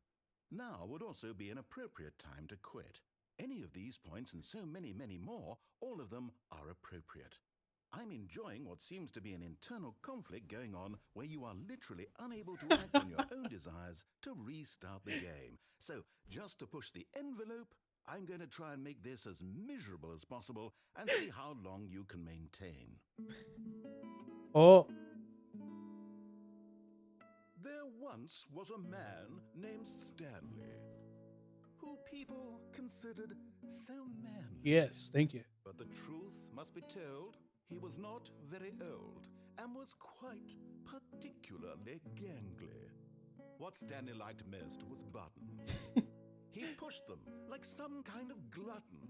Now would also be an appropriate time to quit. Any of these points and so many, many more, all of them are appropriate. I'm enjoying what seems to be an internal conflict going on where you are literally unable to act on your own desires to restart the game. So, just to push the envelope, I'm going to try and make this as miserable as possible and see how long you can maintain. Oh, There once was a man named Stanley, who people considered so manly. Yes, thank you. But the truth must be told, he was not very old and was quite particularly gangly. What Stanley liked most was buttons. He pushed them like some kind of glutton.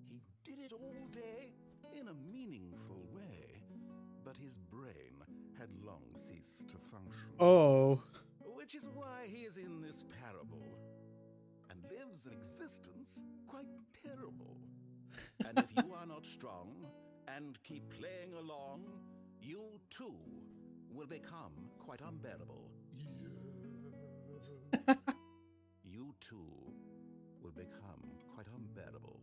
He did it all day in a meaningful way, but his brain had long ceased to function. Oh. Which is why he is in this parable and lives an existence quite terrible. And if you are not strong and keep playing along, you too will become quite unbearable. Yeah. You too will become quite unbearable.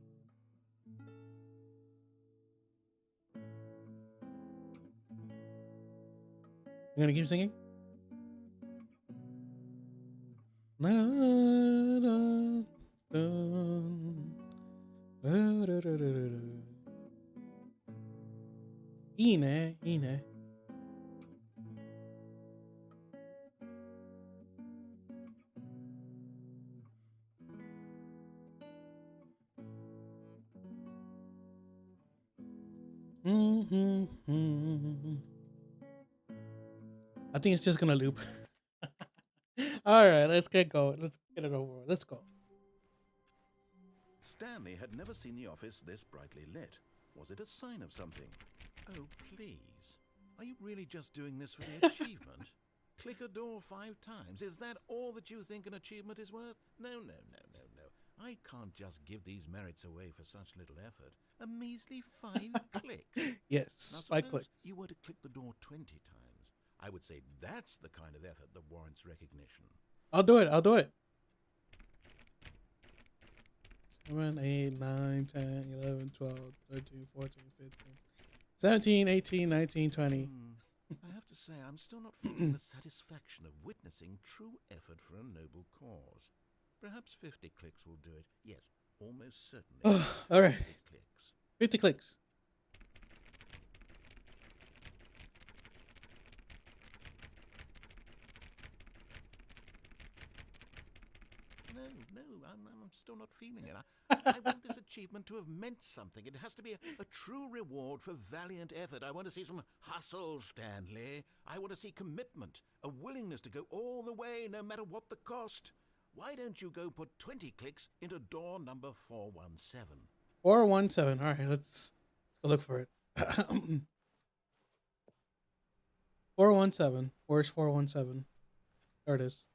You gonna keep singing? Na, na, dun. Da, da, da, da, da. Ine, ine. Mm-hmm. I think it's just gonna loop. All right, let's get going. Let's get it over. Let's go. Stanley had never seen the office this brightly lit. Was it a sign of something? Oh, please. Are you really just doing this for the achievement? Click a door 5 times. Is that all that you think an achievement is worth? No. I can't just give these merits away for such little effort. A measly 5 clicks. Yes, Now, 5 clicks. you were to click the door 20 times. I would say that's the kind of effort that warrants recognition. I'll do it. 7, 8, 9, 10, 11, 12, 13, 14, 15, 17, 18, 19, 20. I have to say, I'm still not feeling the satisfaction of witnessing true effort for a noble cause. Perhaps 50 clicks will do it. Yes, almost certainly. All right. 50 clicks. 50 clicks. No, I'm still not feeling it. I want this achievement to have meant something. It has to be a true reward for valiant effort. I want to see some hustle, Stanley. I want to see commitment, a willingness to go all the way, no matter what the cost. Why don't you go put 20 clicks into door number 417? 417. All right, let's go look for it. 417. Where's 417? There it is.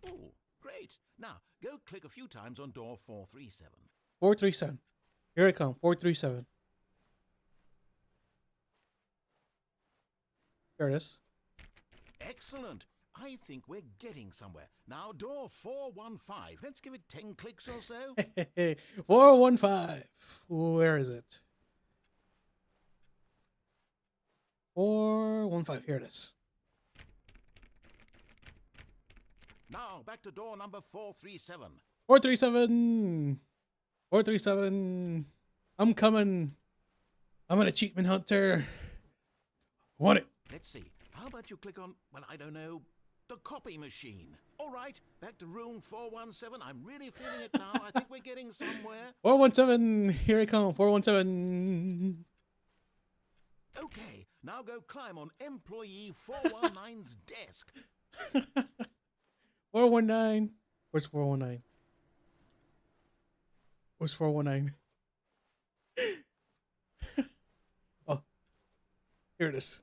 Oh, great. Now, go click a few times on door 437. 437. Here I come. 437. There it is. Excellent. I think we're getting somewhere. Now, door 415. Let's give it 10 clicks or so. 415. Where is it? 415. Here it is. Now, back to door number 437. 437. 437. I'm coming. I'm an achievement hunter. Want it. Let's see. How about you click on, well, I don't know, the copy machine. All right, back to room 417. I'm really feeling it now. I think we're getting somewhere. 417. Here I come. 417. Okay, now go climb on employee 419's desk. 419. Where's 419? Where's 419? Oh, here it is.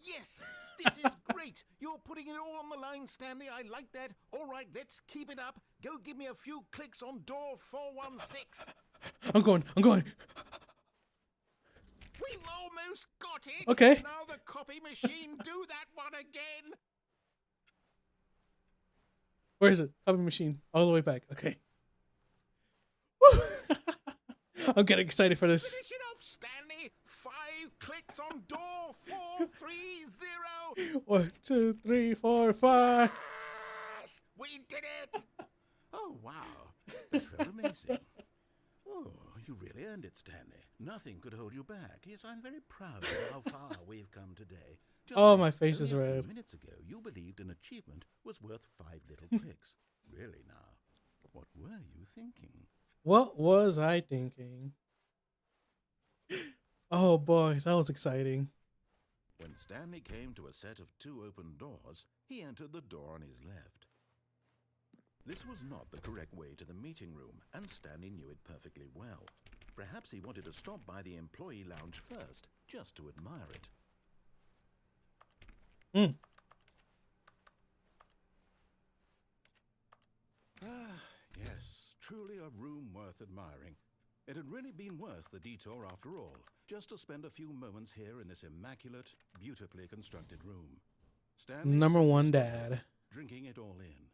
Yes, this is great. You're putting it all on the line, Stanley. I like that. All right, let's keep it up. Go give me a few clicks on door 416. I'm going. We've almost got it. Okay. Now the copy machine, do that one again. Where is it? Copy machine. All the way back. Okay. Woo! I'm getting excited for this. Finish it off, Stanley. 5 clicks on door 430. 1, 2, 3, 4, 5. Yes, we did it. Oh, wow. That felt amazing. Oh, You really earned it, Stanley. Nothing could hold you back. Yes, I'm very proud of how far we've come today. Just Oh, think, my face is only a few red. minutes ago, you believed an achievement was worth 5 little clicks. Really now, what were you thinking? What was I thinking? Oh boy, that was exciting. When Stanley came to a set of 2 open doors, he entered the door on his left. This was not the correct way to the meeting room, and Stanley knew it perfectly well. Perhaps he wanted to stop by the employee lounge first, just to admire it. Ah, yes, truly a room worth admiring. It had really been worth the detour after all, just to spend a few moments here in this immaculate, beautifully constructed room. Stanley Number simply one stood dad. there, drinking it all in.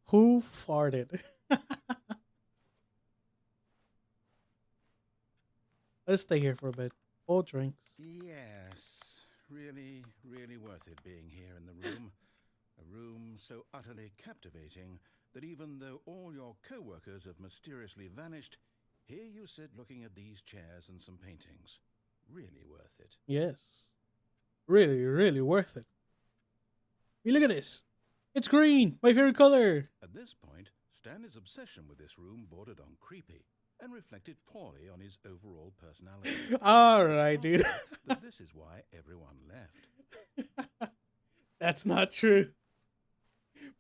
Who farted? Let's stay here for a bit. Full drinks. Yes, really, really worth it being here in the room. A room so utterly captivating that even though all your co-workers have mysteriously vanished, here you sit looking at these chairs and some paintings. Really worth it. Yes. Really, really worth it. Hey, look at this. It's green, my favorite color. At this point, Stanley's obsession with this room bordered on creepy and reflected poorly on his overall personality. All right, dude. That this is why everyone left. That's not true.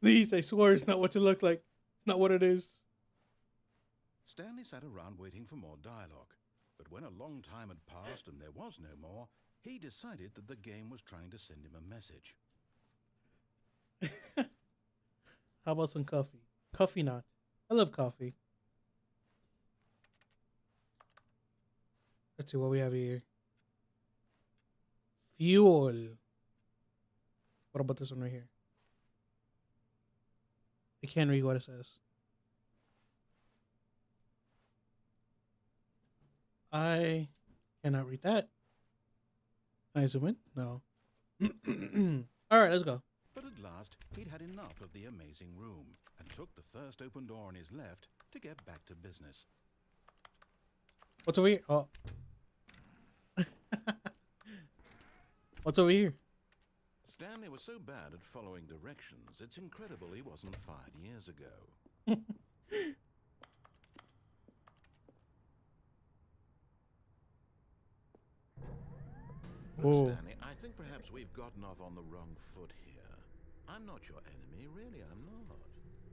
Please, I swear it's not what you look like. It's not what it is. Stanley sat around waiting for more dialogue, but when a long time had passed and there was no more, he decided that the game was trying to send him a message. How about some coffee? Coffee not. I love coffee. Let's see what we have here. Fuel. What about this one right here? I can't read what it says. I cannot read that. Can I zoom in? No. All right, let's go. But at last, he'd had enough of the amazing room and took the first open door on his left to get back to business. What's over here? Oh. What's over here? Stanley was so bad at following directions, it's incredible he wasn't fired years ago. Oh. Stanley, I think perhaps we've gotten off on the wrong foot here. I'm not your enemy, really, I'm not.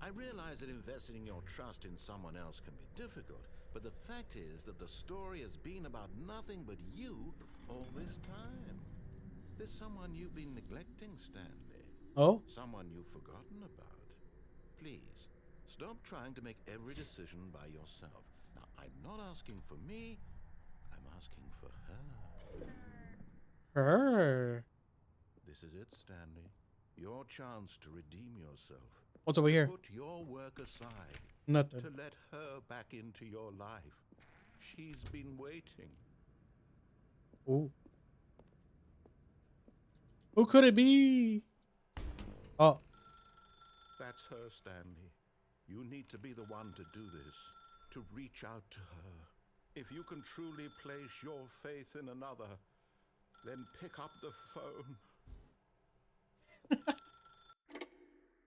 I realize that investing your trust in someone else can be difficult, but the fact is that the story has been about nothing but you all this time. There's someone you've been neglecting, Stanley. Oh? Someone you've forgotten about. Please, stop trying to make every decision by yourself. Now, I'm not asking for me, I'm asking for her. Her. This is it, Stanley. Your chance to redeem yourself. What's over here? Put your work aside. Nothing. To let her back into your life. She's been waiting. Ooh. Who could it be? Oh. That's her, Stanley. You need to be the one to do this. To reach out to her. If you can truly place your faith in another, then pick up the phone.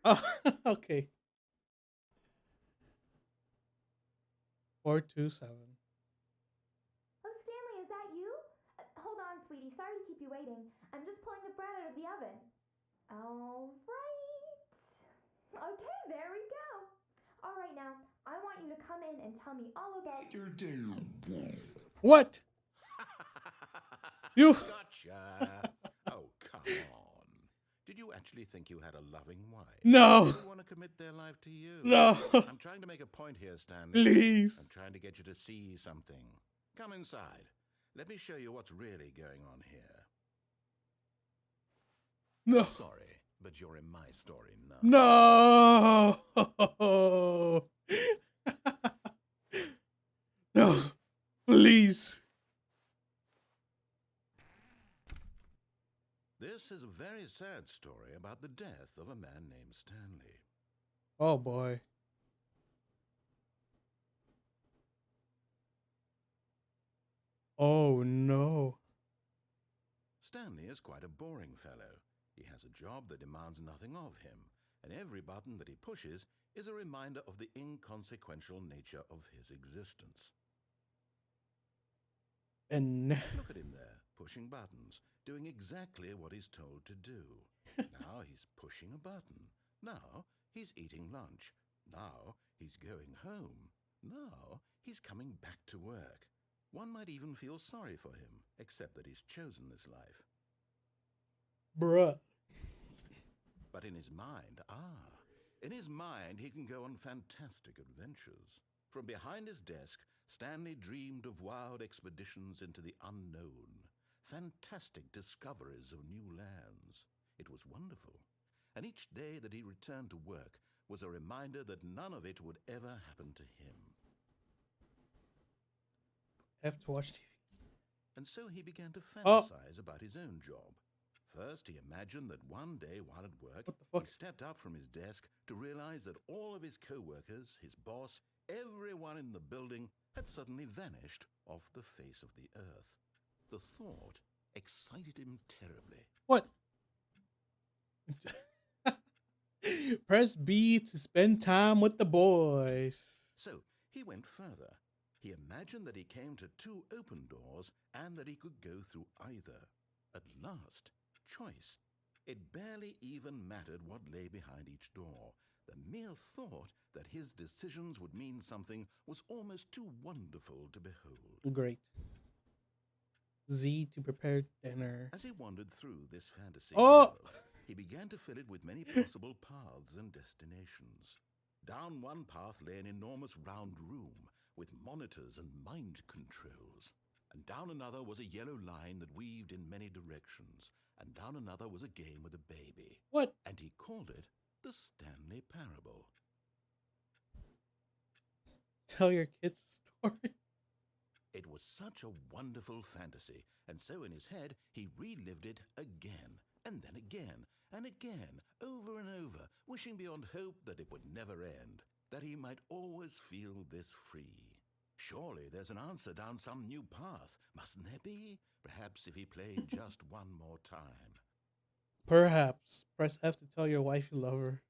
Oh, okay. 427. Oh, Stanley, is that you? Hold on, sweetie. Sorry to keep you waiting. I'm just pulling the bread out of the oven. All right. Okay, there we go. All right, now, I want you to come in and tell me all about your day. What? You. Gotcha. Oh, come on. Did you actually think you had a loving wife? No. Did you want to commit their life to you? No. I'm trying to make a point here, Stanley. Please. I'm trying to get you to see something. Come inside. Let me show you what's really going on here. No. Sorry, but you're in my story now. No. No. Please. This is a very sad story about the death of a man named Stanley. Oh boy. Oh no. Stanley is quite a boring fellow. He has a job that demands nothing of him, and every button that he pushes is a reminder of the inconsequential nature of his existence. And Look at him there, pushing buttons, doing exactly what he's told to do. Now he's pushing a button. Now he's eating lunch. Now he's going home. Now he's coming back to work. One might even feel sorry for him, except that he's chosen this life. bruh. But in his mind, he can go on fantastic adventures. From behind his desk, Stanley dreamed of wild expeditions into the unknown, fantastic discoveries of new lands. It was wonderful. And each day that he returned to work was a reminder that none of it would ever happen to him. I have to watch TV. And so he began to Oh. fantasize about his own job. First, he imagined that one day while at work, What the fuck? he stepped up from his desk to realize that all of his co-workers, his boss, everyone in the building had suddenly vanished off the face of the earth. The thought excited him terribly. What? Press B to spend time with the boys. So he went further. He imagined that he came to two open doors and that he could go through either. At last, choice. It barely even mattered what lay behind each door. The mere thought that his decisions would mean something was almost too wonderful to behold. Great. Z to prepare dinner. As he wandered through this fantasy Oh! world, he began to fill it with many possible paths and destinations. Down one path lay an enormous round room with monitors and mind controls. And down another was a yellow line that weaved in many directions. And down another was a game with a baby. What? And he called it the Stanley Parable. Tell your kids a story. It was such a wonderful fantasy, and so in his head he relived it again, and then again, and again, over and over, wishing beyond hope that it would never end, that he might always feel this free. Surely there's an answer down some new path, mustn't there be? Perhaps if he played just one more time. Perhaps. Press F to tell your wife you love her.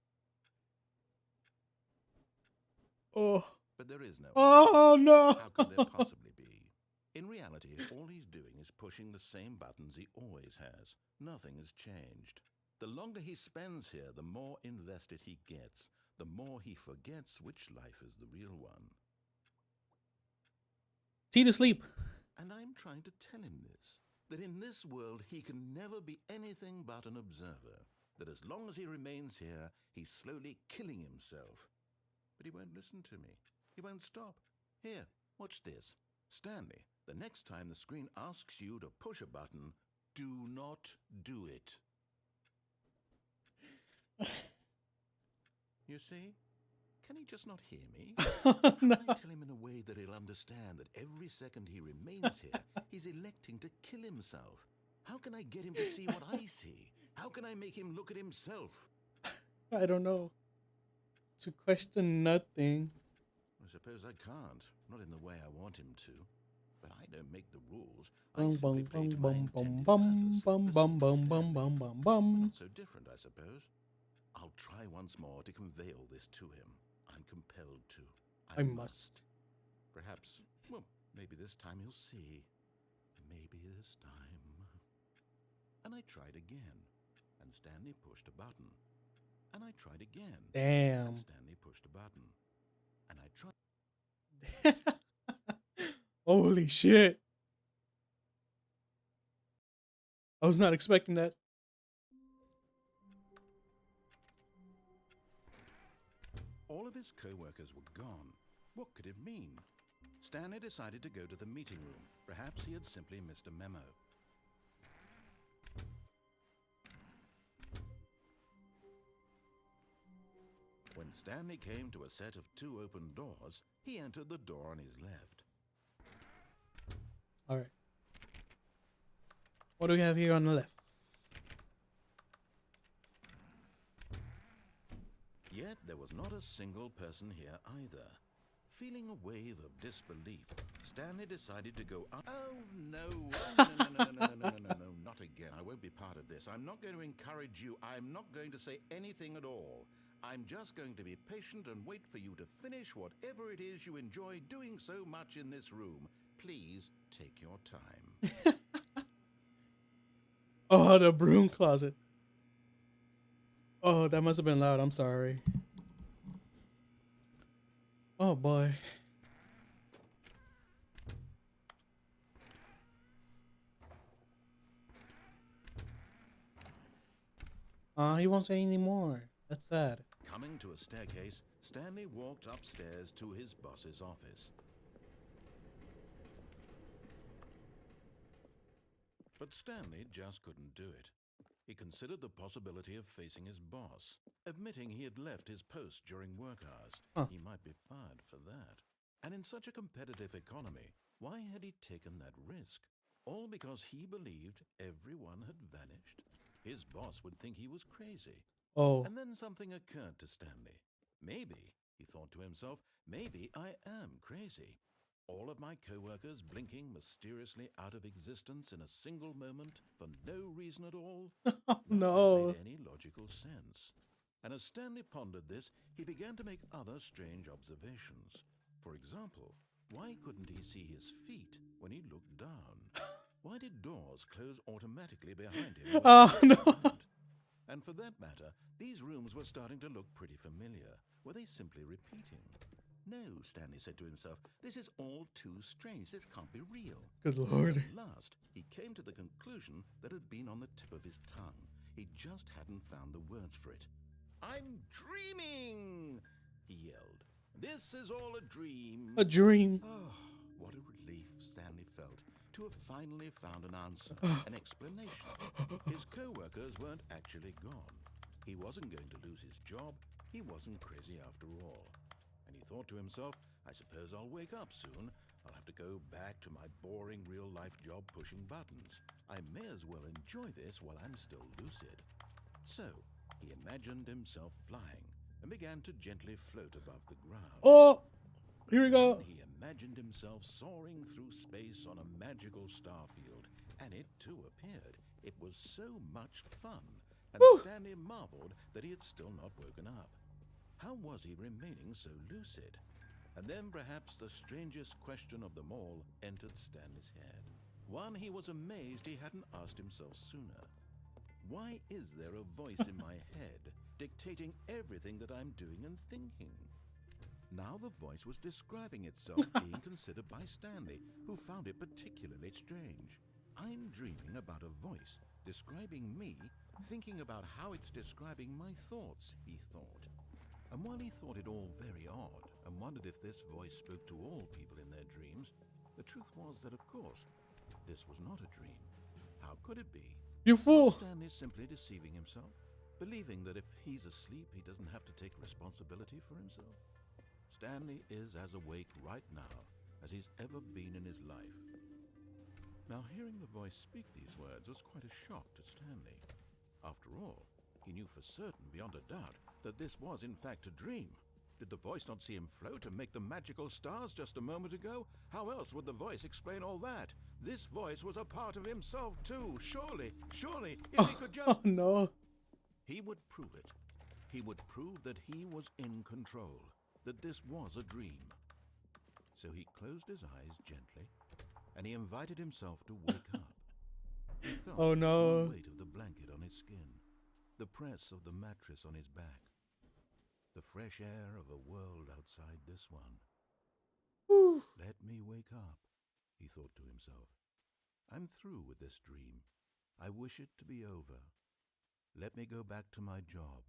Oh. But there is no Oh no. How could there possibly be? In reality, all he's doing is pushing the same buttons he always has. Nothing has changed. The longer he spends here, the more invested he gets, the more he forgets which life is the real one. Tea to sleep. And I'm trying to tell him this, that in this world he can never be anything but an observer, that as long as he remains here, he's slowly killing himself. But he won't listen to me. He won't stop. Here, watch this. Stanley, the next time the screen asks you to push a button, do not do it. You see? Can he just not hear me? No. I tell him in a way that he'll understand that every second he remains here, he's electing to kill himself. How can I get him to see what I see? How can I make him look at himself? I don't know. To question nothing. I suppose I can't. Not in the way I want him to. But I don't make the rules. I Bum simply bum play to bum my bum intended bum purpose, bum the bum bum same bum Stanley. bum bum We're bum. not so different, I suppose. I'll try once more to convey all this to him. I'm compelled to. I must. Perhaps, well, maybe this time he'll see. Maybe this time. And I tried again. And Stanley pushed a button. And I tried again. Damn. And Stanley pushed a button. And I tried. Holy shit. I was not expecting that. All of his co-workers were gone. What could it mean? Stanley decided to go to the meeting room. Perhaps he had simply missed a memo. When Stanley came to a set of two open doors, he entered the door on his left. All right. What do we have here on the left? Yet there was not a single person here either. feeling a wave of disbelief, Stanley decided to go up. Oh, no, no, not again. I won't be part of this. I'm not going to encourage you. I'm not going to say anything at all. I'm just going to be patient and wait for you to finish whatever it is you enjoy doing so much in this room. Please take your time. Oh, the broom closet. Oh, that must have been loud. I'm sorry. Oh, boy. He won't say any more. That's sad. Coming to a staircase, Stanley walked upstairs to his boss's office. But Stanley just couldn't do it. He considered the possibility of facing his boss, admitting he had left his post during work hours. He might be fired for that. And in such a competitive economy, why had he taken that risk? All because he believed everyone had vanished? His boss would think he was crazy. Oh. And then something occurred to Stanley. Maybe, he thought to himself, maybe I am crazy. All of my co-workers blinking mysteriously out of existence in a single moment for no reason at all? No. Made any logical sense. And as Stanley pondered this, he began to make other strange observations. For example, why couldn't he see his feet when he looked down? Why did doors close automatically behind him? Oh, no. And for that matter, these rooms were starting to look pretty familiar. Were they simply repeating? No, Stanley said to himself, this is all too strange. This can't be real. Good Lord. At last, he came to the conclusion that had been on the tip of his tongue. He just hadn't found the words for it. I'm dreaming, he yelled. This is all a dream. A dream. Oh, what a relief Stanley felt to have finally found an answer, an explanation. His co-workers weren't actually gone. He wasn't going to lose his job. He wasn't crazy after all. And he thought to himself, I suppose I'll wake up soon. I'll have to go back to my boring real-life job pushing buttons. I may as well enjoy this while I'm still lucid. So, he imagined himself flying and began to gently float above the ground. Oh, here we go. Then he imagined himself soaring through space on a magical starfield, and it too appeared. It was so much fun, and Stanley marveled that he had still not woken up. How was he remaining so lucid? And then perhaps the strangest question of them all entered Stanley's head. One he was amazed he hadn't asked himself sooner. Why is there a voice in my head dictating everything that I'm doing and thinking? Now the voice was describing itself being considered by Stanley, who found it particularly strange. I'm dreaming about a voice describing me, thinking about how it's describing my thoughts, he thought. And while he thought it all very odd and wondered if this voice spoke to all people in their dreams, the truth was that, of course, this was not a dream. How could it be? You fool. Was Stanley simply deceiving himself, believing that if he's asleep, he doesn't have to take responsibility for himself? Stanley is as awake right now as he's ever been in his life. Now, hearing the voice speak these words was quite a shock to Stanley. After all, he knew for certain, beyond a doubt, that this was in fact a dream. Did the voice not see him float and make the magical stars just a moment ago? How else would the voice explain all that? This voice was a part of himself too. Surely, if he could just... Oh, no. He would prove it. He would prove that he was in control, that this was a dream. So he closed his eyes gently, and he invited himself to wake up. He felt Oh, no. the weight of the blanket on his skin, the press of the mattress on his back, the fresh air of a world outside this one. Whew. Let me wake up, he thought to himself. I'm through with this dream. I wish it to be over. Let me go back to my job.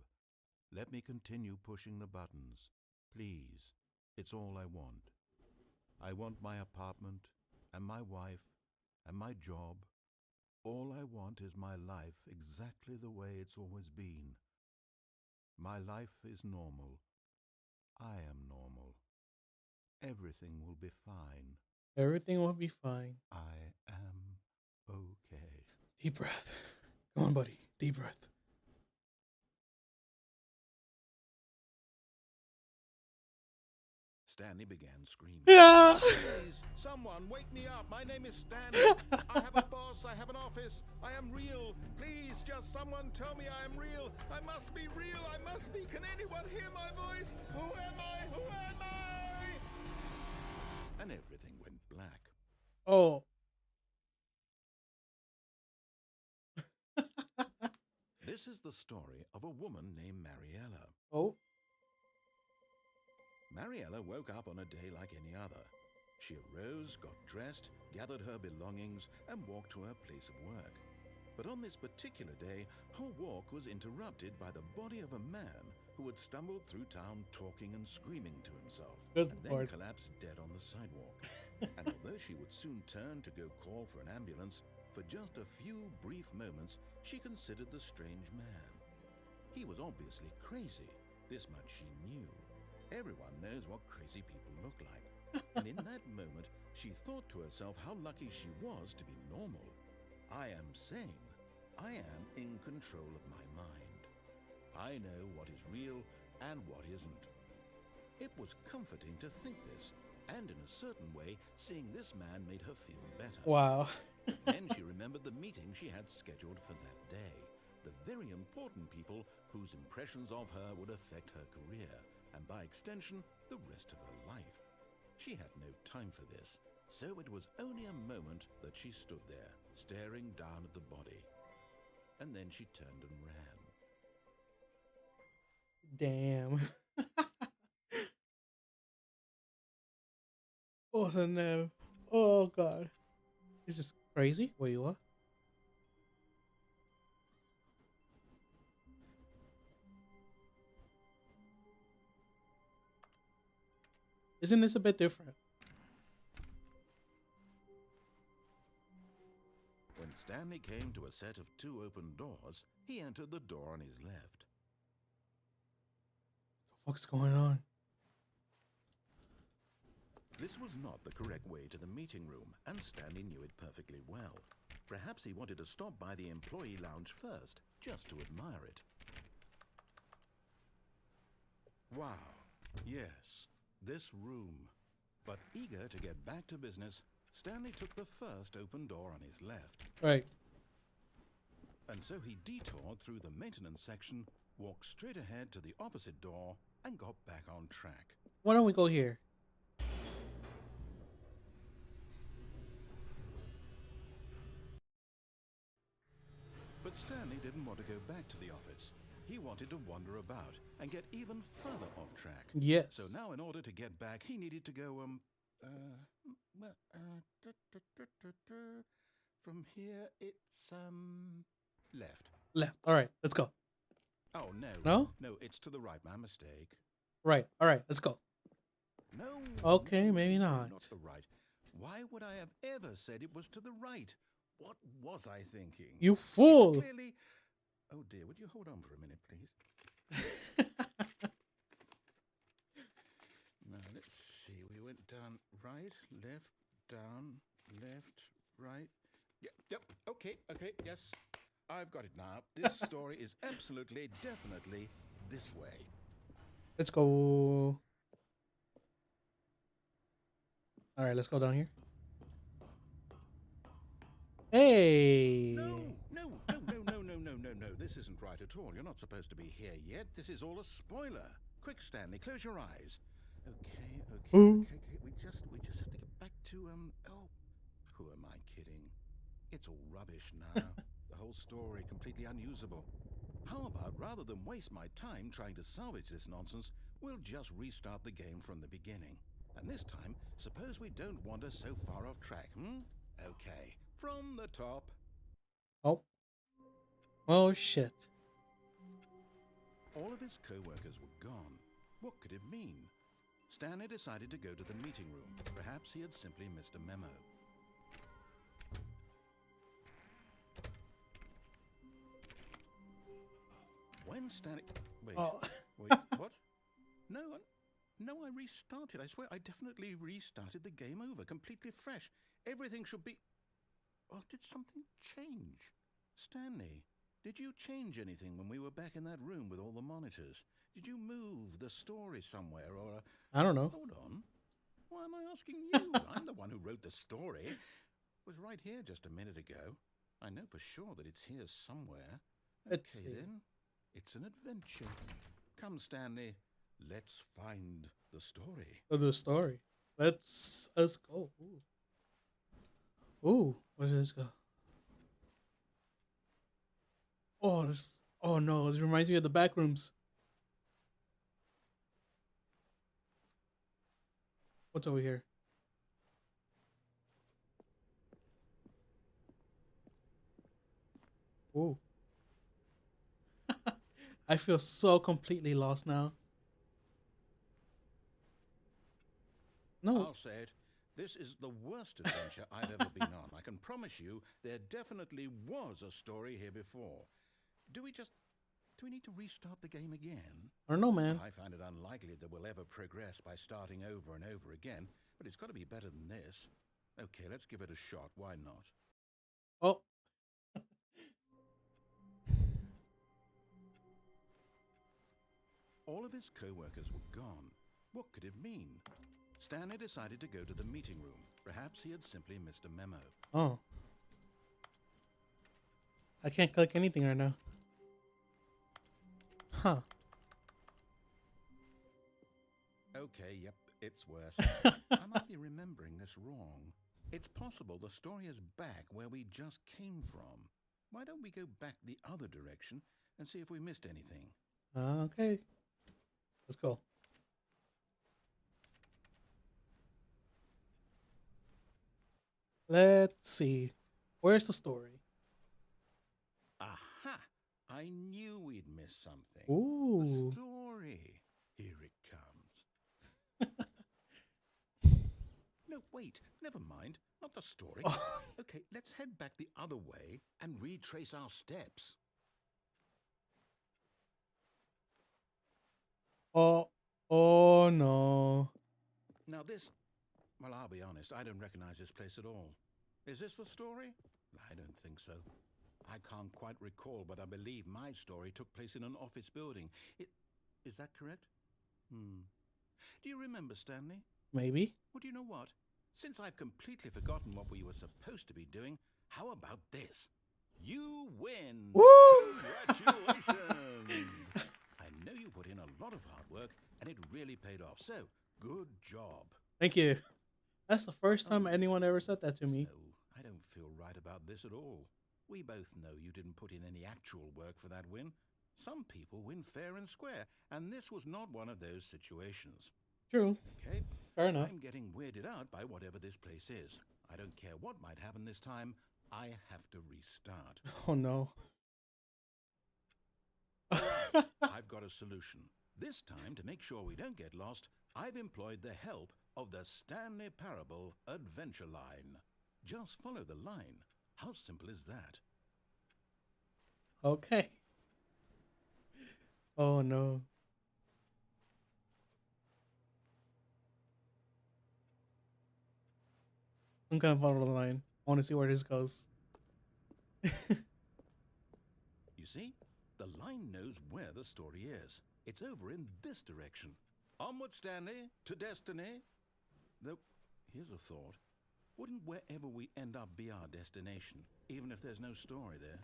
Let me continue pushing the buttons. Please, it's all I want. I want my apartment, and my wife, and my job. All I want is my life exactly the way it's always been. My life is normal. I am normal. Everything will be fine. Everything will be fine. I am okay. Deep breath. Come on, buddy. Deep breath. Stanley began screaming. Yeah. Please, someone, wake me up. My name is Stanley. I have a boss. I have an office. I am real. Please, just someone tell me I am real. I must be real. I must be. Can anyone hear my voice? Who am I? Who am I? And everything went black. Oh. This is the story of a woman named Mariella. Oh. Mariella woke up on a day like any other. She arose, got dressed, gathered her belongings, and walked to her place of work. But on this particular day, her walk was interrupted by the body of a man who had stumbled through town talking and screaming to himself, Good and then Lord. collapsed dead on the sidewalk. And although she would soon turn to go call for an ambulance, for just a few brief moments, she considered the strange man. He was obviously crazy. This much she knew. Everyone knows what crazy people look like. And in that moment, she thought to herself how lucky she was to be normal. I am sane. I am in control of my mind. I know what is real and what isn't. It was comforting to think this, and in a certain way, seeing this man made her feel better. Wow. Then she remembered the meeting she had scheduled for that day. The very important people whose impressions of her would affect her career, and by extension, the rest of her life. She had no time for this, so it was only a moment that she stood there, staring down at the body. And then she turned and ran. Damn. Oh, so no. Oh, God. This is crazy. Wait, what? Isn't this a bit different? When Stanley came to a set of 2 open doors, he entered the door on his left. What the fuck's going on? This was not the correct way to the meeting room, and Stanley knew it perfectly well. Perhaps he wanted to stop by the employee lounge first, just to admire it. Wow, yes, this room. But eager to get back to business, Stanley took the first open door on his left. Right. And so he detoured through the maintenance section, walked straight ahead to the opposite door, and got back on track. Why don't we go here? But Stanley didn't want to go back to the office. He wanted to wander about and get even further off track. Yes. So now in order to get back, he needed to go, from here, it's, left. Left. All right, let's go. Oh, no. No? No, it's to the right. My mistake. Right. All right, let's go. No. Okay, no, maybe no, not. Not the right. Why would I have ever said it was to the right? What was I thinking? You It's fool. clearly... Oh, dear. Would you hold on for a minute, please? Now, let's see. We went down right, left, down, left, right. Yep. Okay, yes. I've got it now. This story is absolutely, definitely this way. Let's go. All right, let's go down here. Hey. No. This isn't right at all. You're not supposed to be here yet. This is all a spoiler. Quick, Stanley, close your eyes. Okay. Ooh. Okay. We just have to get back to, oh, who am I kidding? It's all rubbish now. The whole story completely unusable. How about, rather than waste my time trying to salvage this nonsense, we'll just restart the game from the beginning. And this time, suppose we don't wander so far off track, Okay, from the top. Oh, shit. All of his co-workers were gone. What could it mean? Stanley decided to go to the meeting room. Perhaps he had simply missed a memo. When Stanley... Wait, Oh. wait, what? No, I restarted. I swear, I definitely restarted the game over, completely fresh. Everything should be... Oh, did something change? Stanley, did you change anything when we were back in that room with all the monitors? Did you move the story somewhere or... I don't know. Hold on. Why am I asking you? I'm the one who wrote the story. It was right here just a minute ago. I know for sure that it's here somewhere. Let's Okay, see. then. It's an adventure. Come, Stanley. Let's find the story. Oh, the story. Let's go. Ooh, where does this go? Oh, this. Oh no, this reminds me of the back rooms. What's over here? Ooh. I feel so completely lost now. No. I'll say it. This is the worst adventure I've ever been on. I can promise you there definitely was a story here before. Do we need to restart the game again? I don't know, man. I find it unlikely that we'll ever progress by starting over and over again, but it's got to be better than this. Okay, let's give it a shot. Why not? Oh. All of his co-workers were gone. What could it mean? Stanley decided to go to the meeting room. Perhaps he had simply missed a memo. Oh. I can't click anything right now. Huh. Okay, yep, it's worse. I might be remembering this wrong. It's possible the story is back where we just came from. Why don't we go back the other direction and see if we missed anything? Okay. Let's go. Let's see. Where's the story? Aha! I knew we'd miss something. Ooh. The story. Here it comes. No, wait. Never mind. Not the story. Okay, let's head back the other way and retrace our steps. Oh no. Now this... Well, I'll be honest. I don't recognize this place at all. Is this the story? I don't think so. I can't quite recall, but I believe my story took place in an office building. Is that correct? Do you remember, Stanley? Maybe. Well, do you know what? Since I've completely forgotten what we were supposed to be doing, how about this? You win! Woo! Congratulations! I know you put in a lot of hard work, and it really paid off. So, good job. Thank you. That's the first time anyone ever said that to me. No, I don't feel right about this at all. We both know you didn't put in any actual work for that win. Some people win fair and square, and this was not one of those situations. True. Okay? Fair enough. I'm getting weirded out by whatever this place is. I don't care what might happen this time. I have to restart. Oh no. I've got a solution. This time, to make sure we don't get lost, I've employed the help of the Stanley Parable Adventure Line. Just follow the line. How simple is that? Okay. Oh no. I'm gonna follow the line. I want to see where this goes. You see? The line knows where the story is. It's over in this direction. Onward, Stanley, to destiny. Though, here's a thought. Wouldn't wherever we end up be our destination, even if there's no story there?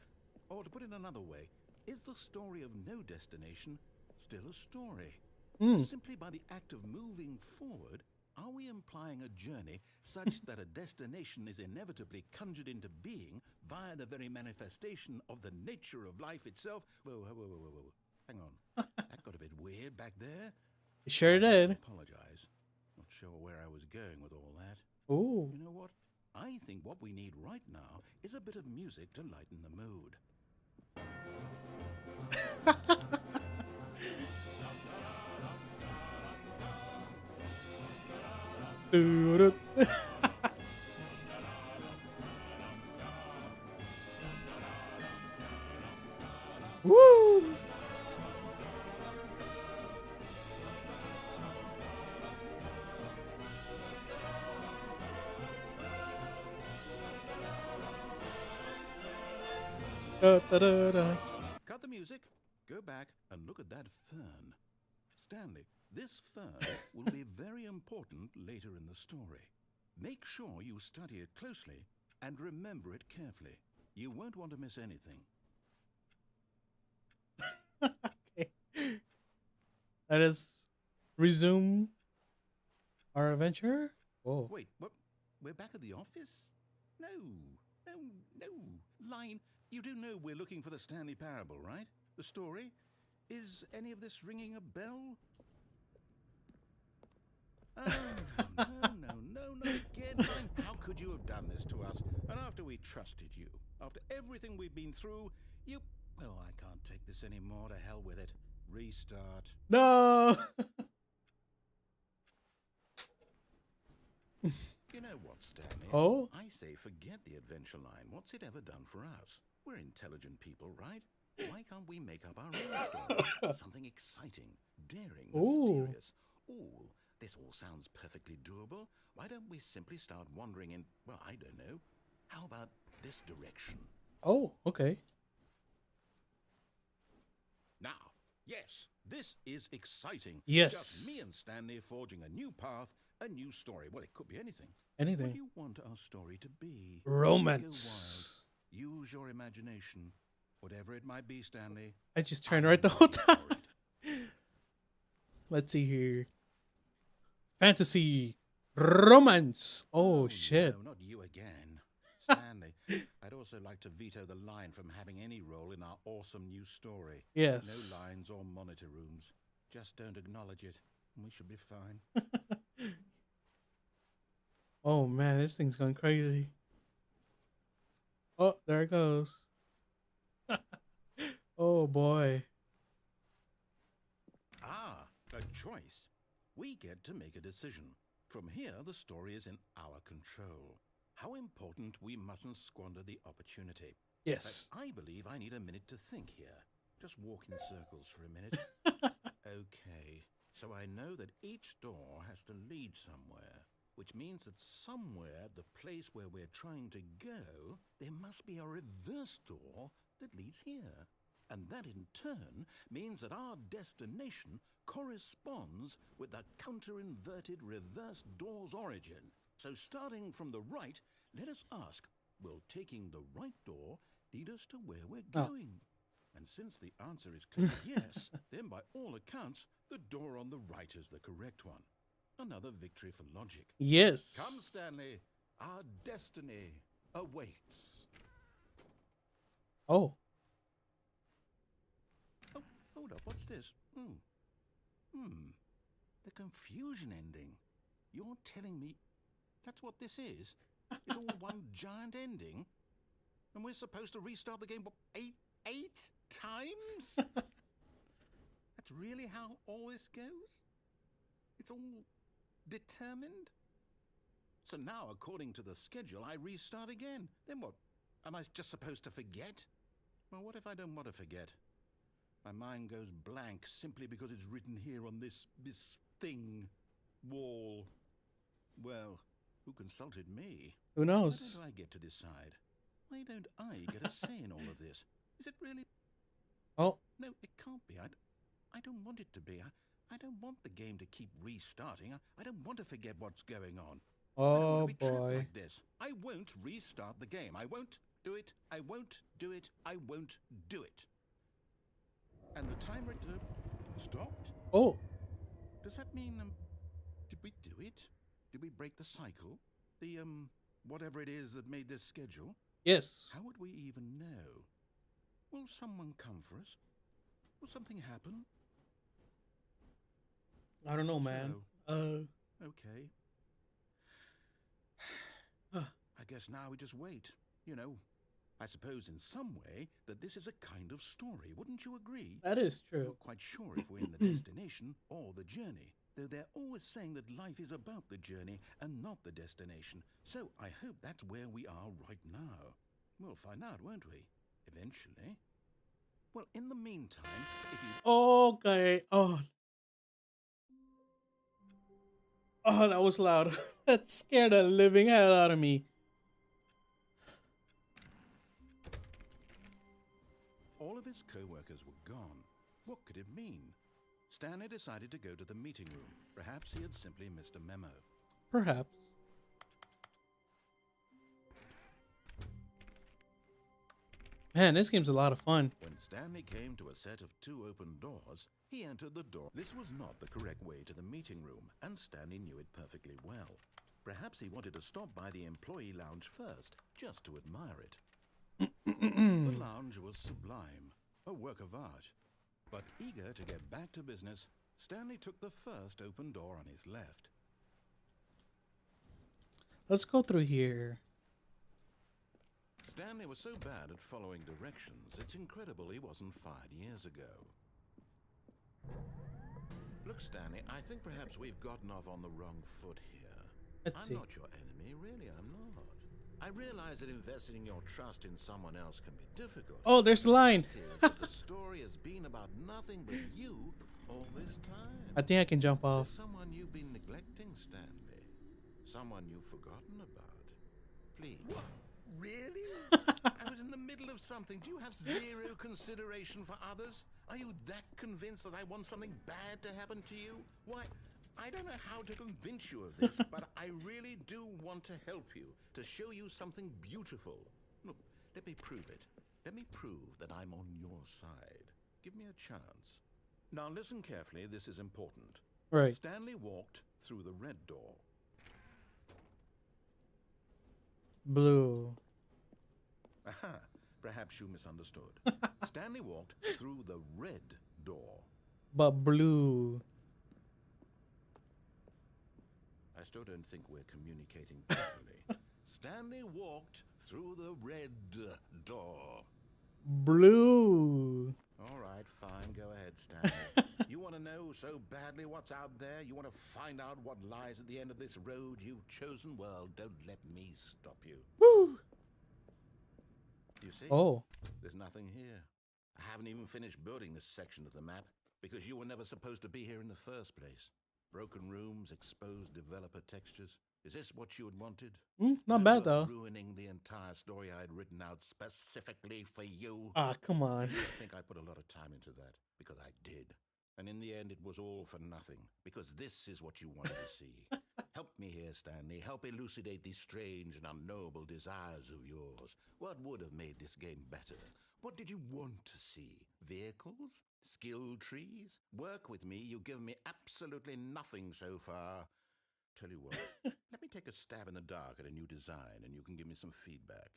Or to put it another way, is the story of no destination still a story? Simply by the act of moving forward, are we implying a journey such that a destination is inevitably conjured into being via the very manifestation of the nature of life itself? Whoa. Hang on. That got a bit weird back there. It sure did. Apologize. Not sure where I was going with all that. Ooh. You know what? I think what we need right now is a bit of music to lighten the mood. Woo! Da, da, da, da. Cut the music, go back and look at that fern. Stanley, this first will be very important later in the story. Make sure you study it closely and remember it carefully. You won't want to miss anything. Okay. Let us resume our adventure. Oh. Wait, what? We're back at the office? No, no, no. Line, you do know we're looking for the Stanley Parable, right? The story? Is any of this ringing a bell? Oh, no, not again. Line, how could you have done this to us? And after we trusted you, after everything we've been through, you... Well, I can't take this anymore. To hell with it. Restart. No. You know what, Stanley? Oh? I say forget the adventure line. What's it ever done for us? We're intelligent people, right? Why can't we make up our own story? Something exciting, daring, Ooh. mysterious. Ooh, this all sounds perfectly doable. Why don't we simply start wandering in, well, I don't know. How about this direction? Oh, okay. Now, yes, this is exciting. Yes. Just me and Stanley forging a new path, a new story. Well, it could be anything. Anything. What do you want our story to be? Romance. Go wild. Use your imagination. Whatever it might be, Stanley. I just turned right the whole time. Let's see here. Fantasy. Romance. Oh, shit. No, not you again. Stanley, I'd also like to veto the line from having any role in our awesome new story. Yes. No lines or monitor rooms. Just don't acknowledge it, and we should be fine. Oh, man, this thing's going crazy. Oh, there it goes. Oh, boy. Ah, a choice. We get to make a decision. From here, the story is in our control. How important we mustn't squander the opportunity. Yes. But I believe I need a minute to think here. Just walk in circles for a minute. Okay, so I know that each door has to lead somewhere, which means that somewhere, the place where we're trying to go, there must be a reverse door that leads here. And that in turn means that our destination corresponds with the counter-inverted reverse door's origin. So starting from the right, let us ask, will taking the right door lead us to where we're going? And since the answer is clear yes, then by all accounts, the door on the right is the correct one. Another victory for logic. Yes. Come, Stanley. Our destiny awaits. Oh. Oh, hold up. What's this? The confusion ending. You're telling me that's what this is? It's all one giant ending? And we're supposed to restart the game, what, eight times? That's really how all this goes? It's all determined? So now, according to the schedule, I restart again. Then what? Am I just supposed to forget? Well, what if I don't want to forget? My mind goes blank simply because it's written here on this thing, wall. Well, who consulted me? Who knows? Why don't I get to decide? Why don't I get a say in all of this? Is it really? Oh. No, it can't be. I don't want it to be. I don't want the game to keep restarting. I don't want to forget what's going on. Oh, I don't want to be trapped boy. like this. I won't restart the game. I won't do it. I won't do it. I won't do it. And the timer stopped? Oh. Does that mean, did we do it? Did we break the cycle? The, whatever it is that made this schedule? Yes. How would we even know? Will someone come for us? Will something happen? I don't know, man. Okay. I guess now we just wait. You know, I suppose in some way that this is a kind of story. Wouldn't you agree? That is true. Not quite sure if we're in the destination or the journey, though they're always saying that life is about the journey and not the destination. So I hope that's where we are right now. We'll find out, won't we? Eventually. Well, in the meantime, if you... Okay. Oh. Oh, that was loud. That scared the living hell out of me. All of his co-workers were gone. What could it mean? Stanley decided to go to the meeting room. Perhaps he had simply missed a memo. Perhaps. Man, this game's a lot of fun. When Stanley came to a set of 2 open doors, he entered the door. This was not the correct way to the meeting room, and Stanley knew it perfectly well. Perhaps he wanted to stop by the employee lounge first, just to admire it. The lounge was sublime, a work of art. But eager to get back to business, Stanley took the first open door on his left. Let's go through here. Stanley was so bad at following directions, it's incredible he wasn't fired years ago. Look, Stanley, I think perhaps we've gotten off on the wrong foot here. Let's see. I'm not your enemy, really, I'm not. I realize that investing your trust in someone else can be difficult. Oh, there's the line. The fact is that the story has been about nothing but you all this time. I think I can jump off. There's someone you've been neglecting, Stanley. Someone you've forgotten about. Please. What? Really? I was in the middle of something. Do you have zero consideration for others? Are you that convinced that I want something bad to happen to you? Why, I don't know how to convince you of this, but I really do want to help you, to show you something beautiful. Look, let me prove it. Let me prove that I'm on your side. Give me a chance. Now listen carefully, this is important. Right. Stanley walked through the red door. Blue. Aha, perhaps you misunderstood. Stanley walked through the red door. But blue. I still don't think we're communicating properly. Stanley walked through the red door. Blue. All right, fine, go ahead, Stanley. You want to know so badly what's out there? You want to find out what lies at the end of this road you've chosen? Well, don't let me stop you. Woo. You see? Oh. There's nothing here. I haven't even finished building this section of the map because you were never supposed to be here in the first place. Broken rooms, exposed developer textures. Is this what you had wanted? Not bad though. Ruining the entire story I had written out specifically for you. Ah, come on. I think I put a lot of time into that because I did. And in the end, it was all for nothing because this is what you wanted to see. Help me here, Stanley. Help elucidate these strange and unknowable desires of yours. What would have made this game better? What did you want to see? Vehicles? Skill trees? Work with me. You've given me absolutely nothing so far. Tell you what, let me take a stab in the dark at a new design and you can give me some feedback.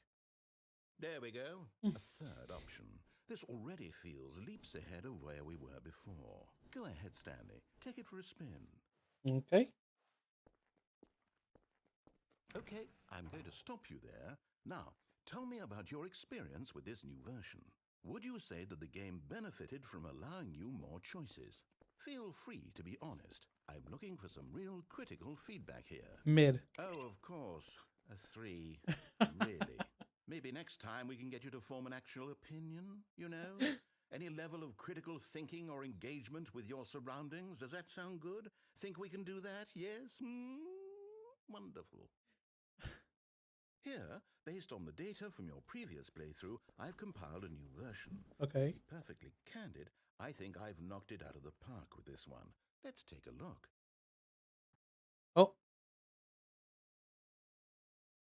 There we go. A third option. This already feels leaps ahead of where we were before. Go ahead, Stanley. Take it for a spin. Okay. Okay, I'm going to stop you there. Now, tell me about your experience with this new version. Would you say that the game benefited from allowing you more choices? Feel free to be honest. I'm looking for some real critical feedback here. Mid. Oh, of course. A 3. Really? Maybe next time we can get you to form an actual opinion, you know? Any level of critical thinking or engagement with your surroundings? Does that sound good? Think we can do that? Yes? Wonderful. Here, based on the data from your previous playthrough, I've compiled a new version. Okay. To be perfectly candid, I think I've knocked it out of the park with this one. Let's take a look. Oh.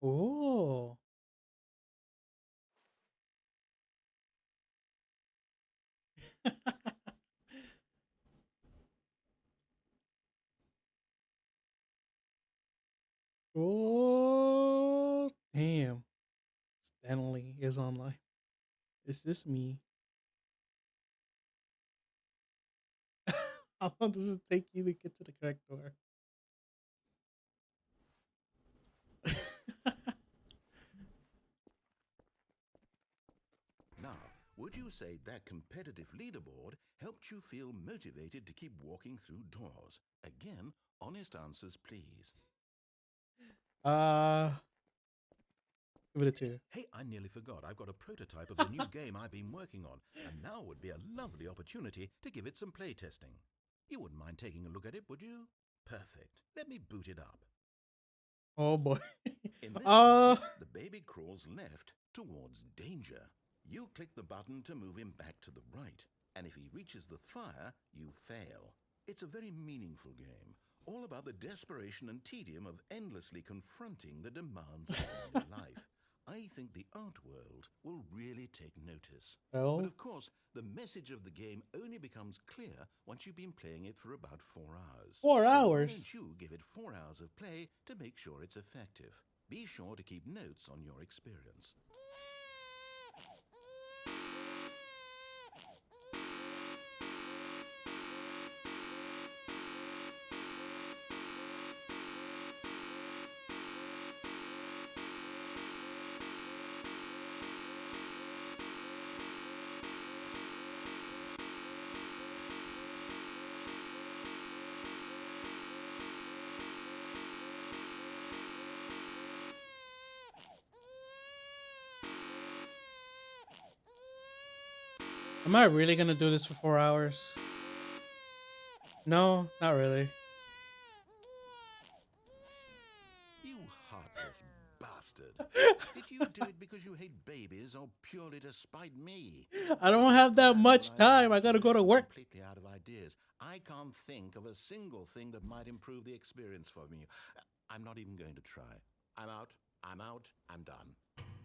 Oh. Oh, damn. Stanley is online. Is this me? How long does it take you to get to the correct door? Now, would you say that competitive leaderboard helped you feel motivated to keep walking through doors? Again, honest answers, please. Give it a 2. Hey, I nearly forgot. I've got a prototype of the new game I've been working on, and now would be a lovely opportunity to give it some playtesting. You wouldn't mind taking a look at it, would you? Perfect. Let me boot it up. Oh boy. In this game, the baby crawls left towards danger. You click the button to move him back to the right, and if he reaches the fire, you fail. It's a very meaningful game, all about the desperation and tedium of endlessly confronting the demands of daily life. I think the art world will really take notice. Well, But of course, the message of the game only becomes clear once you've been playing it for about 4 hours. 4 So why hours. don't you give it 4 hours of play to make sure it's effective? Be sure to keep notes on your experience. Am I really gonna do this for 4 hours? No, not really. You heartless bastard. Did you do it because you hate babies or purely to spite me? I don't have that much time. I gotta go to work. Completely out of ideas. I can't think of a single thing that might improve the experience for me. I'm not even going to try. I'm out. I'm done.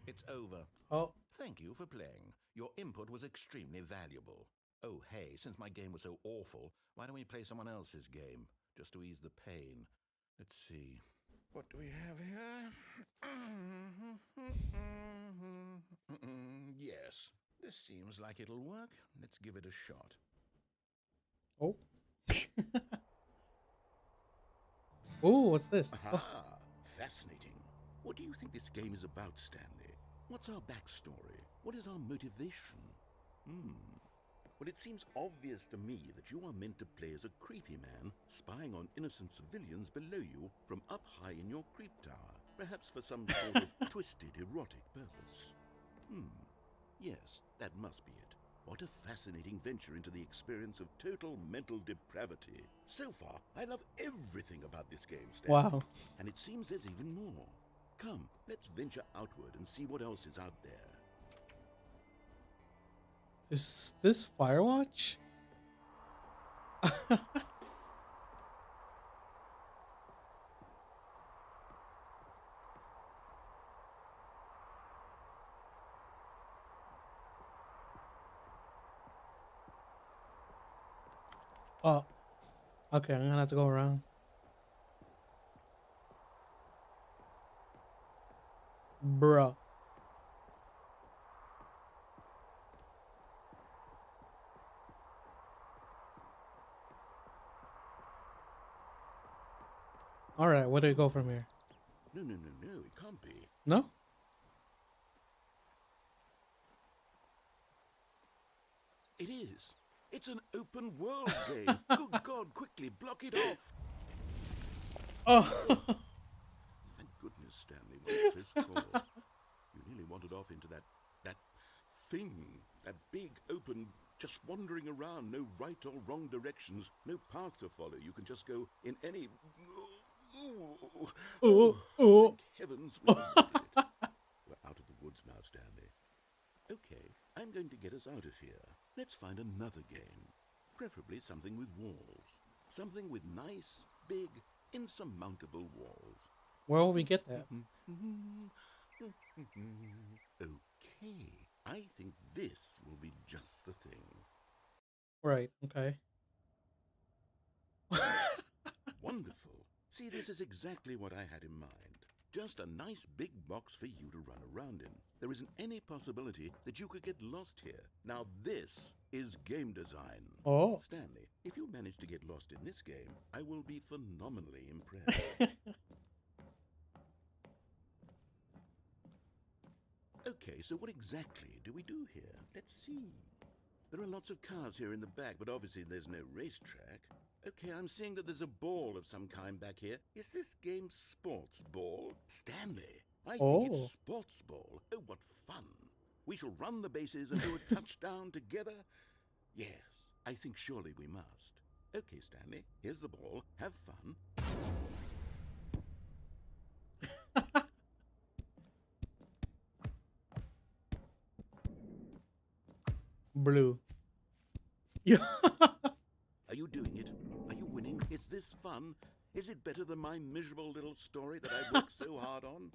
It's over. Oh, Thank you for playing. Your input was extremely valuable. Oh, hey, since my game was so awful, why don't we play someone else's game, just to ease the pain? Let's see. What do we have here? Yes, this seems like it'll work. Let's give it a shot. oh. Ooh, what's this? Oh, Aha! Fascinating. What do you think this game is about, Stanley? What's our backstory? What is our motivation? Well, it seems obvious to me that you are meant to play as a creepy man spying on innocent civilians below you from up high in your creep tower, perhaps for some sort of twisted erotic purpose. Yes, that must be it. What a fascinating venture into the experience of total mental depravity. So far, I love everything about this game, Stanley. wow. And it seems there's even more. Come, let's venture outward and see what else is out there. Is this Firewatch? Oh, okay. I'm gonna have to go around. Bruh. All right, where do we go from here? No, it can't be. No? It is. It's an open world game. Good God, quickly, block it off. Oh, Thank goodness, Stanley, what a close call. You nearly wandered off into that thing, that big, open, just wandering around, no right or wrong directions, no path to follow. You can just go in any... oh, oh. Thank heavens we avoided it. We're out of the woods now, Stanley. Okay, I'm going to get us out of here. Let's find another game. Preferably something with walls. Something with nice, big, insurmountable walls. Where will we get that? Okay, I think this will be just the thing. Right. Okay. Wonderful. See, this is exactly what I had in mind. Just a nice big box for you to run around in. There isn't any possibility that you could get lost here. Now this is game design. Oh. Stanley, if you manage to get lost in this game, I will be phenomenally impressed. Okay, so what exactly do we do here? Let's see. There are lots of cars here in the back, but obviously there's no racetrack. Okay, I'm seeing that there's a ball of some kind back here. Is this game sports ball? Stanley, I think it's sports ball. Oh, what fun. We shall run the bases and do a touchdown together. Yes, I think surely we must. Okay, Stanley, here's the ball. Have fun. Blue. Yeah. Are you doing it? Are you Is it better than my miserable little story that I worked so hard on?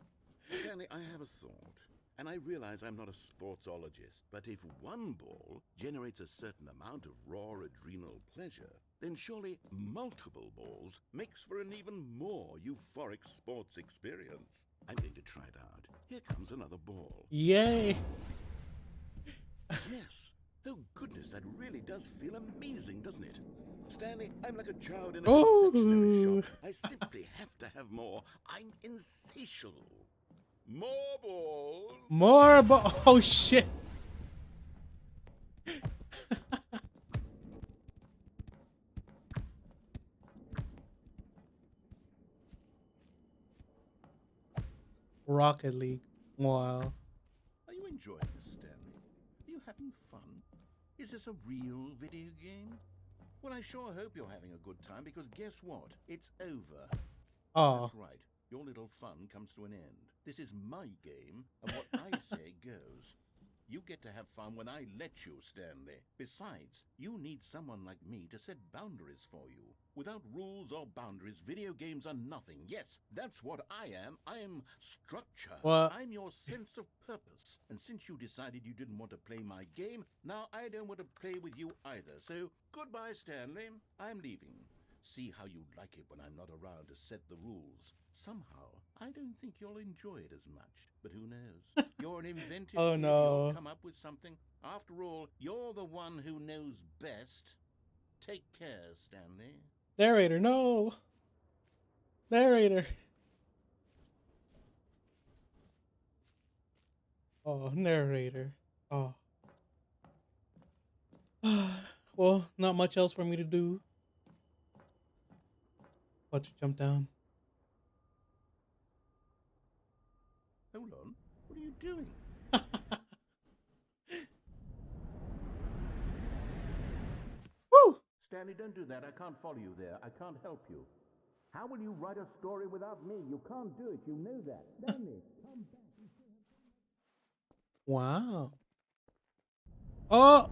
Stanley, I have a thought. And I realize I'm not a sportsologist, but if one ball generates a certain amount of raw adrenal pleasure, then surely multiple balls makes for an even more euphoric sports experience. I'm going to try it out. Here comes another ball. Yay. Yes. Oh goodness, that really does feel amazing, doesn't it? Stanley, I'm like a child in a confectionery Ooh. shop. I simply have to have more. I'm insatiable. More balls. More oh shit. Rocket League. Wow. Are you enjoying this, Stanley? Are you having fun? Is this a real video game? Well, I sure hope you're having a good time, because guess what? It's over. Oh. That's right. Your little fun comes to an end. This is my game, and what I say goes. You get to have fun when I let you, Stanley. Besides, you need someone like me to set boundaries for you. Without rules or boundaries, video games are nothing. Yes, that's what I am. I am structure. What? I'm your sense of purpose. And since you decided you didn't want to play my game, now I don't want to play with you either. So, goodbye, Stanley. I'm leaving. See how you like it when I'm not around to set the rules. Somehow, I don't think you'll enjoy it as much. But who knows? You're an inventive Oh, kid. no. You'll come up with something. After all, you're the one who knows best. Take care, Stanley. Narrator, no. Narrator. Oh, narrator. Oh. Well, not much else for me to do. About to jump down. Hold on. What are you doing? Woo! Stanley, don't do that. I can't follow you there. I can't help you. How will you write a story without me? You can't do it. You know that. Stanley, come back. Wow. Oh!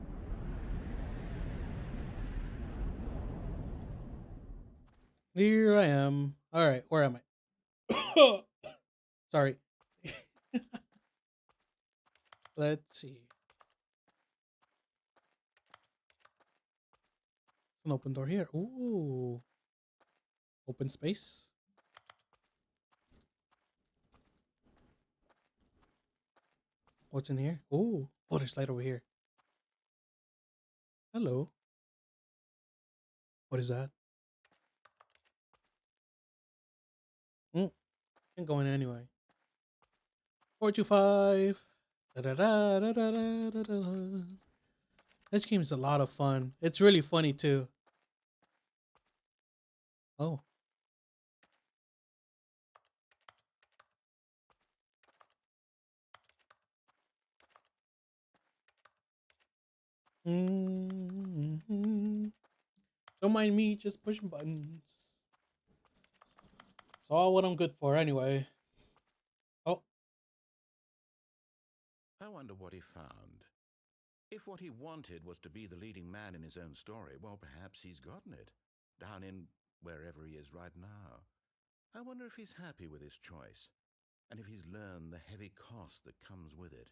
Here I am. All right, where am I? Sorry. Let's see. An open door here. Ooh. Open space. What's in here? Ooh. Oh, there's light over here. Hello. What is that? I'm going anyway. 425. Da-da-da-da-da-da-da-da. This game is a lot of fun. It's really funny too. Oh. Mm-hmm. Don't mind me just pushing buttons. It's all what I'm good for anyway. Oh. I wonder what he found. If what he wanted was to be the leading man in his own story, well, perhaps he's gotten it. Down in wherever he is right now. I wonder if he's happy with his choice, and if he's learned the heavy cost that comes with it.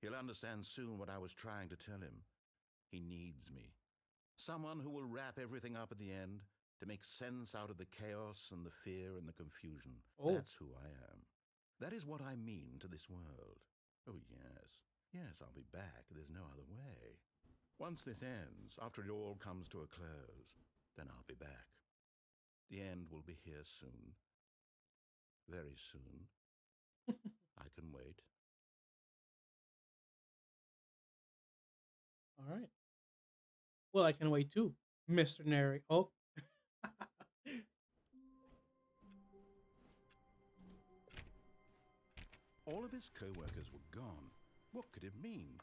He'll understand soon what I was trying to tell him. He needs me. Someone who will wrap everything up at the end to make sense out of the chaos and the fear and the confusion. Oh. That's who I am. That is what I mean to this world. Oh, yes. Yes, I'll be back. There's no other way. Once this ends, after it all comes to a close, then I'll be back. The end will be here soon. Very soon. I can wait. All right. Well, I can wait too, Mr. Nary. Oh. All of his co-workers were gone. What could it mean?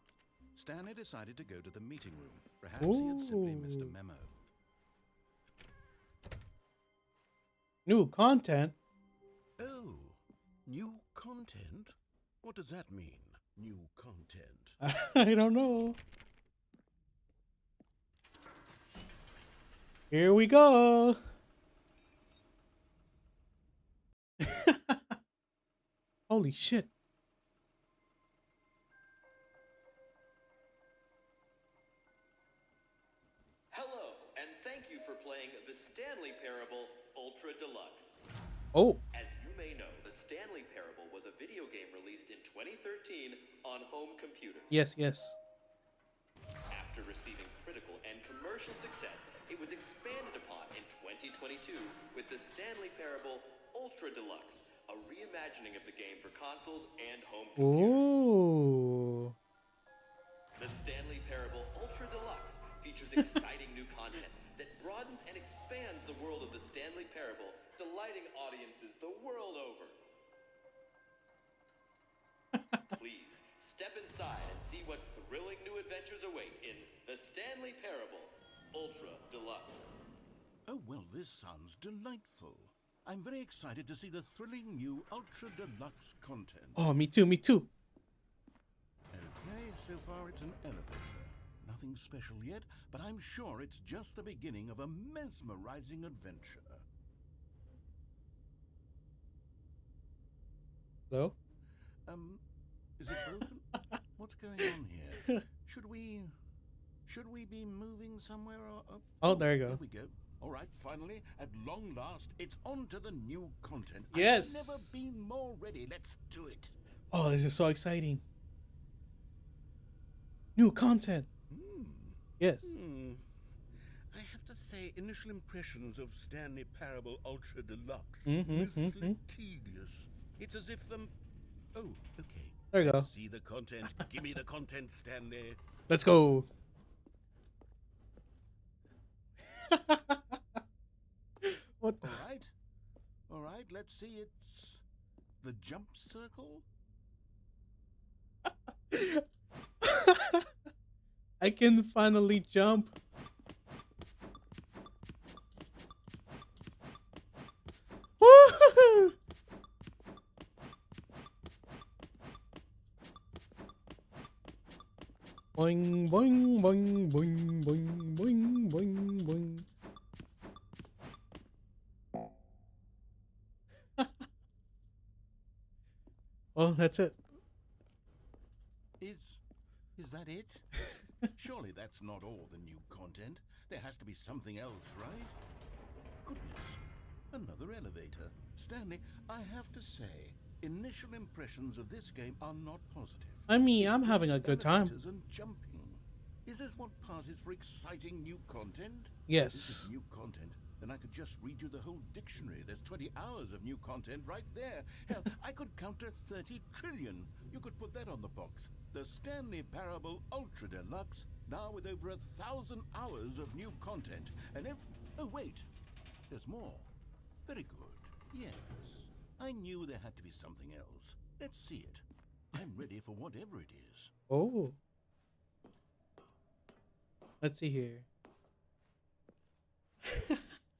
Stanley decided to go to the meeting room. Perhaps he had simply missed a Ooh. memo. New content. Oh, new content? What does that mean, new content? I don't know. Here we go. Holy shit. Hello, and thank you for playing the Stanley Parable Ultra Deluxe. Oh. As you may know, the Stanley Parable was a video game released in 2013 on home computers. Yes, yes. After receiving critical and commercial success, it was expanded upon in 2022 with the Stanley Parable Ultra Deluxe, a reimagining of the game for consoles and home computers. Ooh. The Stanley Parable Ultra Deluxe features exciting new content that broadens and expands the world of the Stanley Parable, delighting audiences the world over. Please, step inside and see what thrilling new adventures await in the Stanley Parable Ultra Deluxe. Oh, well, this sounds delightful. I'm very excited to see the thrilling new Ultra Deluxe content. Oh, me too, me too. Okay, so far it's an elevator. Nothing special yet, but I'm sure it's just the beginning of a mesmerizing adventure. Hello? Is it broken? What's going on here? Should we be moving somewhere or... Oh, there you go. There we go. All right, finally, at long last, it's on to the new content. Yes. I've never been more ready. Let's do it. Oh, this is so exciting. New content. Yes. I have to say, initial impressions of Stanley Parable Ultra Deluxe tedious. It's as if oh, okay. There you go. See the content. Give me the content, Stanley. Let's go. What? All right. Let's see. It's the jump circle. I can finally jump. Woo! Boing, boing, boing, boing, boing, boing, boing, boing. Well, that's it. Is that it? Surely that's not all the new content. There has to be something else, right? Goodness, another elevator. Stanley, I have to say, initial impressions of this game are not positive. I mean, I'm having a good time. Elevators and jumping. Is this what passes for exciting new content? Yes. If this is new content, then I could just read you the whole dictionary. There's 20 hours of new content right there. Hell, I could count to 30 trillion. You could put that on the box. The Stanley Parable Ultra Deluxe, now with over 1,000 hours of new content. And oh, wait. There's more. Very good. Yes. I knew there had to be something else. Let's see it. I'm ready for whatever it is. Oh. Let's see here.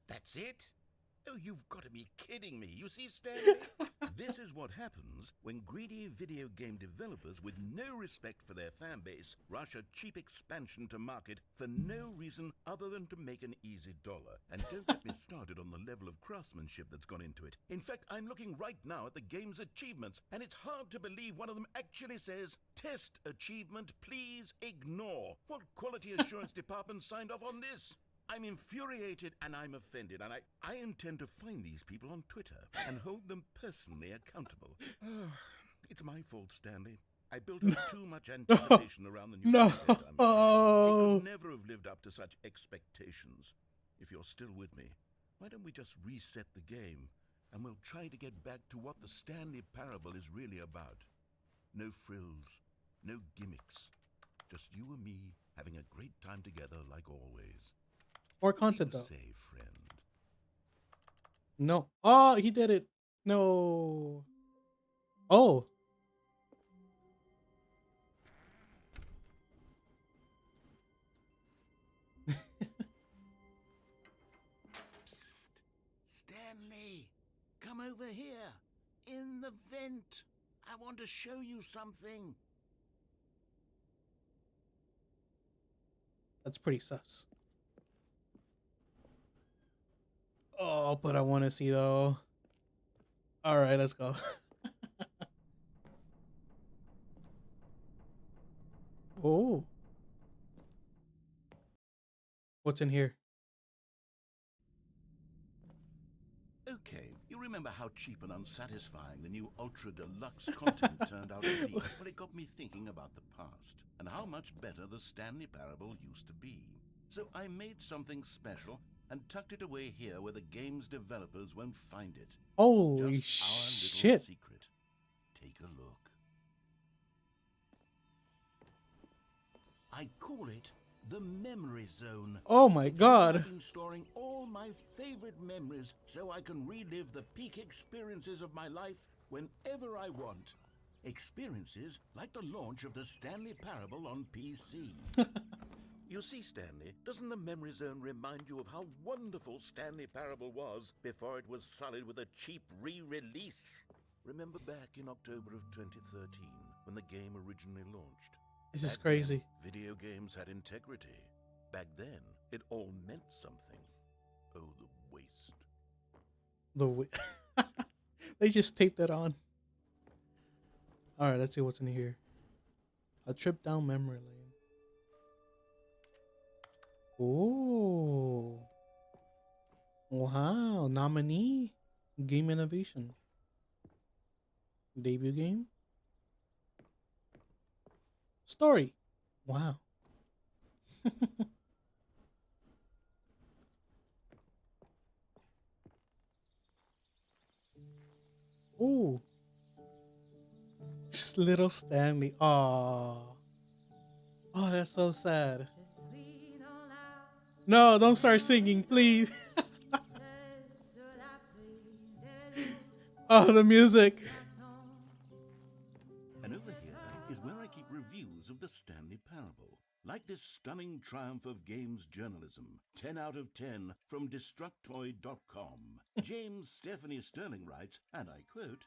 That's it? Oh, you've got to be kidding me. You see, Stanley? This is what happens when greedy video game developers with no respect for their fan base rush a cheap expansion to market for no reason other than to make an easy dollar. And don't get me started on the level of craftsmanship that's gone into it. In fact, I'm looking right now at the game's achievements, and it's hard to believe one of them actually says, "Test achievement, please ignore." What quality assurance department signed off on this? I'm infuriated and I'm offended, and I intend to find these people on Twitter and hold them personally accountable. It's my fault, Stanley. I built up too much anticipation around the new content. It could never have lived up to such expectations. If you're still with me, why don't we just reset the game and we'll try to get back to what the Stanley Parable is really about. No frills, no gimmicks. Just you and me having a great time together like always. More content, though. Say, friend. No. Oh, he did it. No. Oh. Psst. Stanley, come over here. In the vent. I want to show you something. That's pretty sus. Oh, but I want to see, though. All right, let's go. Oh, what's in here? Okay, you remember how cheap and unsatisfying the new Ultra Deluxe content turned out to be? Well, it got me thinking about the past and how much better the Stanley Parable used to be. So I made something special and tucked it away here where the game's developers won't find it. Holy Just our little shit. secret. Take a look. I call it the Memory Zone. Oh my I've god. been storing all my favorite memories so I can relive the peak experiences of my life whenever I want. Experiences like the launch of the Stanley Parable on PC. You see, Stanley, doesn't the Memory Zone remind you of how wonderful Stanley Parable was before it was sullied with a cheap re-release? Remember back in October of 2013 when the game originally launched? This is Back then, crazy. video games had integrity. Back then, it all meant something. Oh, the waste. They just taped that on. All right, let's see what's in here. A trip down memory lane. Oh, wow! Nominee, game innovation, debut game, story. Wow. Ooh. Just little Stanley. Oh, that's so sad. No, don't start singing, please. Oh, the music. And over here is where I keep reviews of the Stanley Parable. Like this stunning triumph of games journalism. 10 out of 10 from Destructoid.com. James Stephanie Sterling writes, and I quote,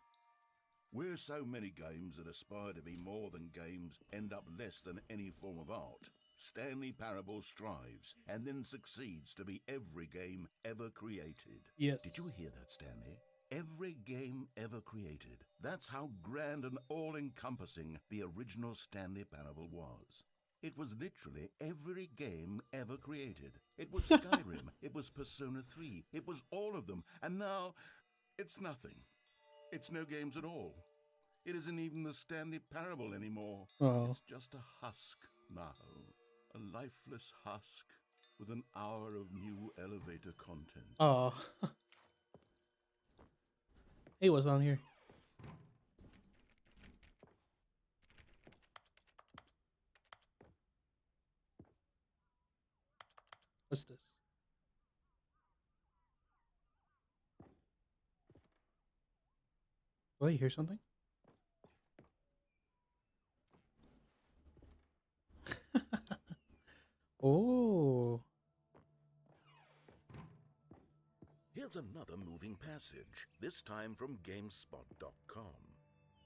"Where so many games that aspire to be more than games end up less than any form of art, Stanley Parable strives and then succeeds to be every game ever created." Yes. Did you hear that, Stanley? Every game ever created. That's how grand and all-encompassing the original Stanley Parable was. It was literally every game ever created. It was Skyrim, it was Persona 3, it was all of them, and now it's nothing. It's no games at all. It isn't even the Stanley Parable anymore. Oh. It's just a husk now. A lifeless husk with an hour of new elevator content. Oh. Hey, what's on here? What's this? Oh, you hear something? Oh. Here's another moving passage, this time from GameSpot.com.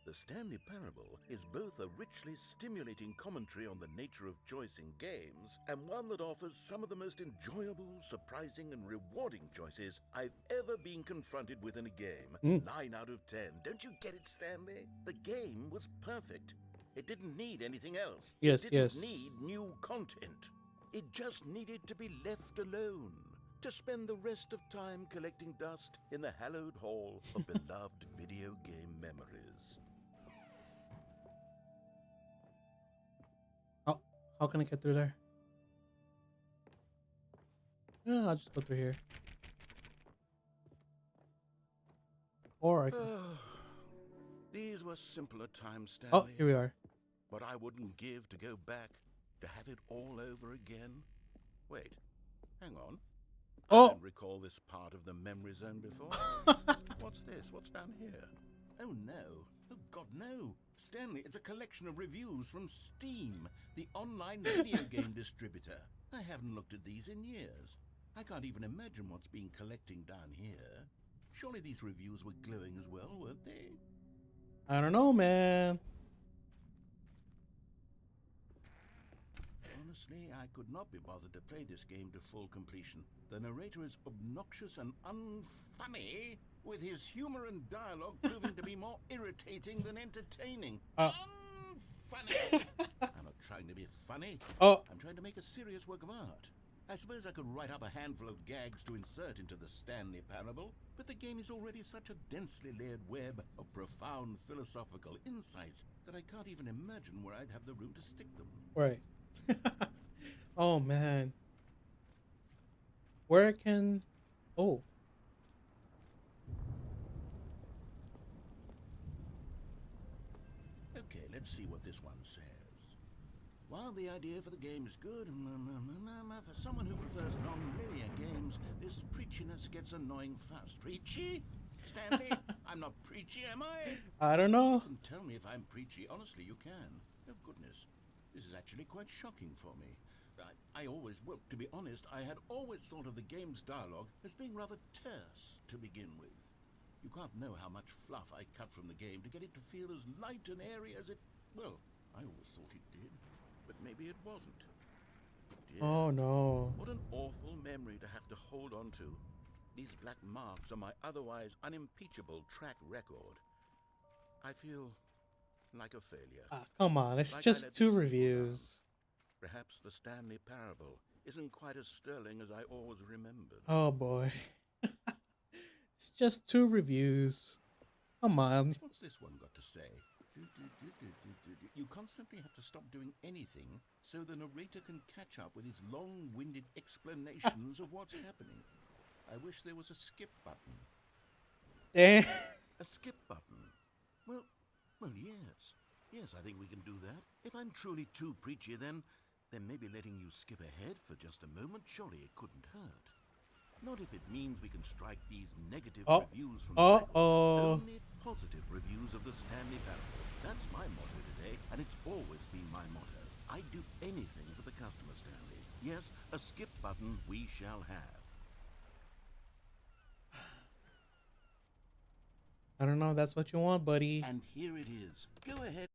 The Stanley Parable is both a richly stimulating commentary on the nature of choice in games, and one that offers some of the most enjoyable, surprising, and rewarding choices I've ever been confronted with in a game. 9 out of 10. Don't you get it, Stanley? The game was perfect. It didn't need anything else. Yes, It didn't yes. need new content. It just needed to be left alone, to spend the rest of time collecting dust in the hallowed hall of beloved video game memories. How can I get through there? Yeah, I'll just go through here. Or I can... These were simpler times, Stanley. Oh, here we are. But I wouldn't give to go back, to have it all over again. Wait, hang on. I Oh! don't recall this part of the memory zone before. What's this? What's down here? Oh no. Oh God, no. Stanley, it's a collection of reviews from Steam, the online video game distributor. I haven't looked at these in years. I can't even imagine what's been collecting down here. Surely these reviews were glowing as well, weren't they? I don't know, man. Honestly, I could not be bothered to play this game to full completion. The narrator is obnoxious and unfunny, with his humor and dialogue proving to be more irritating than entertaining. Unfunny! I'm a trying to be funny. Oh, I'm trying to make a serious work of art. I suppose I could write up a handful of gags to insert into the Stanley Parable, but the game is already such a densely layered web of profound philosophical insights that I can't even imagine where I'd have the room to stick them. right. Oh man. Where can? Oh, Okay, let's see what this one says. While the idea for the game is good, for someone who prefers non-linear games, this preachiness gets annoying fast. Preachy? Stanley, I'm not preachy, am I? I don't know. You can tell me if I'm preachy. Honestly, you can. Oh, goodness. This is actually quite shocking for me. Well, to be honest, I had always thought of the game's dialogue as being rather terse to begin with. You can't know how much fluff I cut from the game to get it to feel as light and airy as it... Well, I always thought it did, but maybe it wasn't. Dear, Oh no. what an awful memory to have to hold on to. These black marks are my otherwise unimpeachable track record. I feel like a failure. Ah, come on. It's Like I just let 2 these people reviews. Perhaps the Stanley Parable isn't quite as sterling as I always remembered. Oh boy. It's just 2 reviews. Come on. What's this one got to say? You constantly have to stop doing anything so the narrator can catch up with his long-winded explanations of what's happening. I wish there was a skip button. Damn. A skip button? Well, yes. Yes, I think we can do that. If I'm truly too preachy, then maybe letting you skip ahead for just a moment, surely it couldn't hurt. Not if it means we can strike these negative reviews from the record. Only positive reviews of the Stanley Parable. That's my motto today, and it's always been my motto. I'd do anything for the customer, Stanley. Yes, a skip button we shall have. I don't know. That's what you want, buddy. And here it is. Go ahead.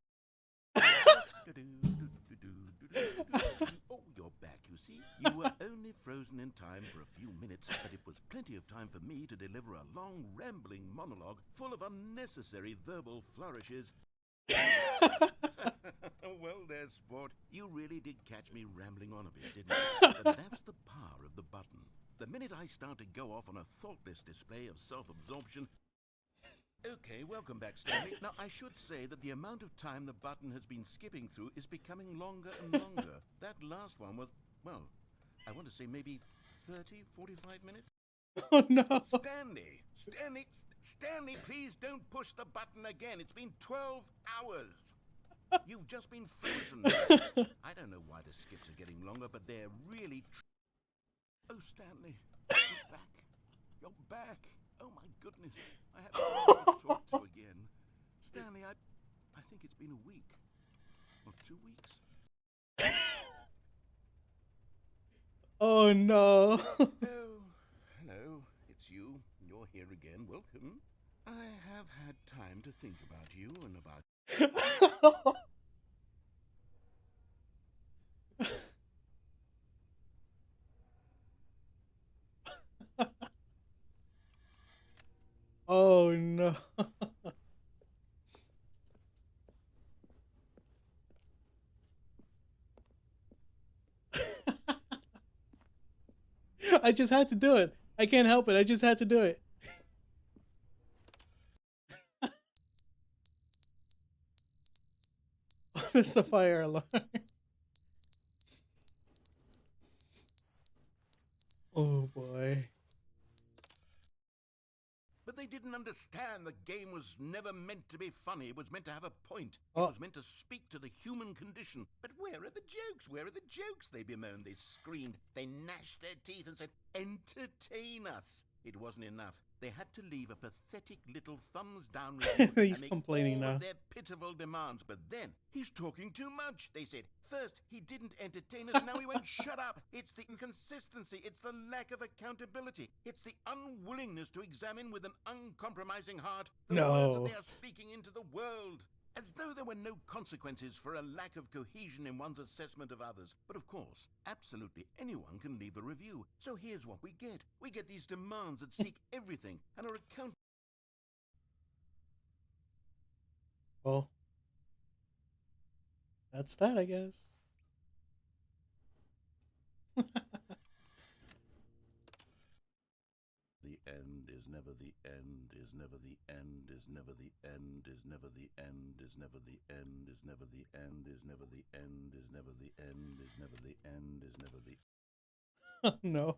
Oh, you're back, you see. You were only frozen in time for a few minutes, but it was plenty of time for me to deliver a long, rambling monologue full of unnecessary verbal flourishes. Well, there, sport. You really did catch me rambling on a bit, didn't you? But that's the power of the button. The minute I start to go off on a thoughtless display of self-absorption... Okay, welcome back, Stanley. Now, I should say that the amount of time the button has been skipping through is becoming longer and longer. That last one was, well, I want to say maybe 30, 45 minutes? Oh no. Stanley, please don't push the button again. It's been 12 hours. You've just been frozen. I don't know why the skips are getting longer, but they're really... Oh, Stanley, you're back. You're back. Oh, my goodness. I have someone to talk to again. Stanley, I think it's been a week. Or 2 weeks. Oh no. Oh, hello. It's you. You're here again. Welcome. I have had time to think about you and about... Oh no. I just had to do it. I can't help it. I just had to do it. That's the fire alarm. Oh boy. But they didn't understand the game was never meant to be funny. It was meant to have a point. Oh. It was meant to speak to the human condition. But where are the jokes? Where are the jokes? They bemoaned. They screamed. They gnashed their teeth and said, entertain us. It wasn't enough. They had to leave a pathetic little thumbs down review He's and make complaining all now. of their pitiful demands. But then, he's talking too much, they said. First, he didn't entertain us, now he won't shut up. It's the inconsistency, it's the lack of accountability, it's the unwillingness to examine with an uncompromising heart the words that they are speaking into the world. As though there were no consequences for a lack of cohesion in one's assessment of others. But of course, absolutely anyone can leave a review. So here's what we get. We get these demands that seek everything and are accountable. Well, that's that, I guess. never the end, is never the end, is never the end, is never the end, is never the end, is never the end, is never the end, is never the end, is never the end, is never the No.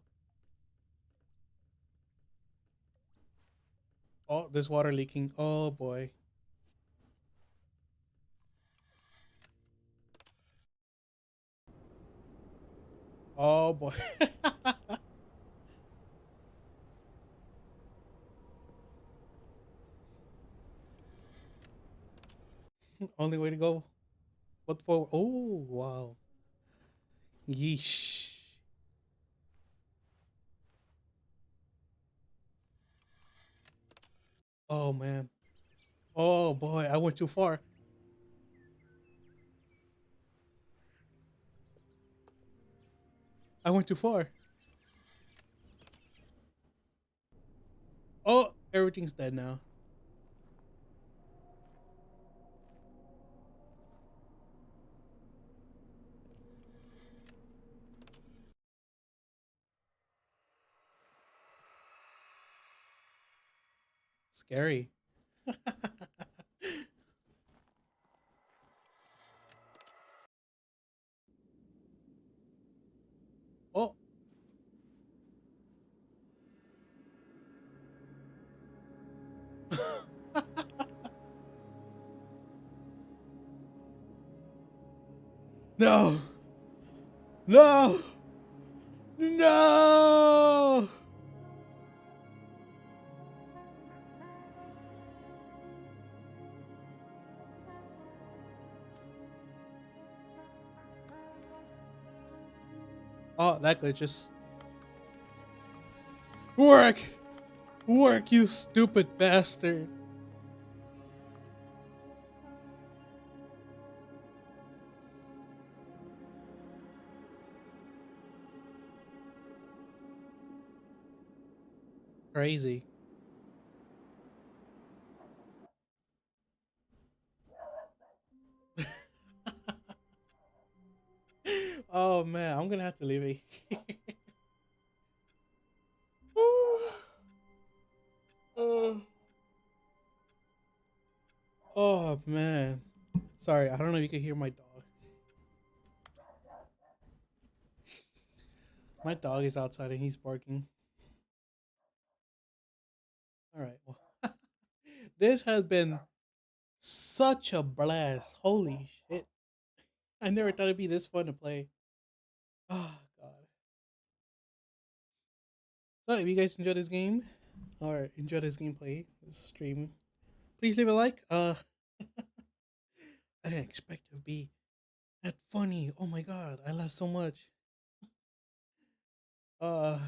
Oh, there's water leaking. Oh boy. Oh boy. Only way to go. What for? Oh wow. Yeesh. Oh man. Oh boy, I went too far. I went too far. Oh, everything's dead now. Scary. Oh. No. No. No. Oh, that glitches. Work. Work, you stupid bastard. Crazy. Oh man, I'm gonna have to leave it. Uh, oh man. Sorry, I don't know if you can hear my dog. My dog is outside and he's barking. All right. Well, this has been such a blast. Holy shit. I never thought it'd be this fun to play. Oh god. So if you guys enjoyed this game or enjoyed this gameplay, this stream, please leave a like. I didn't expect it to be that funny. Oh my god, I laughed so much. Uh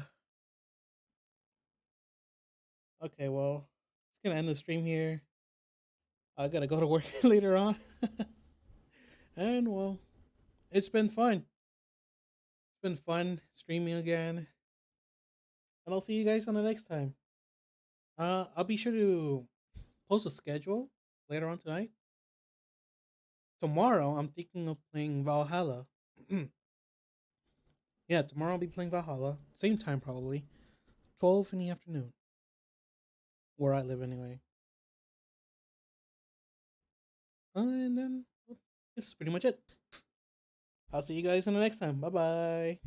okay, well, it's gonna end the stream here. I gotta go to work later on. And well, it's been fun. It's been fun streaming again. And I'll see you guys on the next time. I'll be sure to post a schedule later on tonight. Tomorrow, I'm thinking of playing Valhalla. Yeah, tomorrow I'll be playing Valhalla. Same time, probably. 12 in the afternoon. Where I live, anyway. And then, well, this is pretty much it. I'll see you guys in the next time. Bye bye.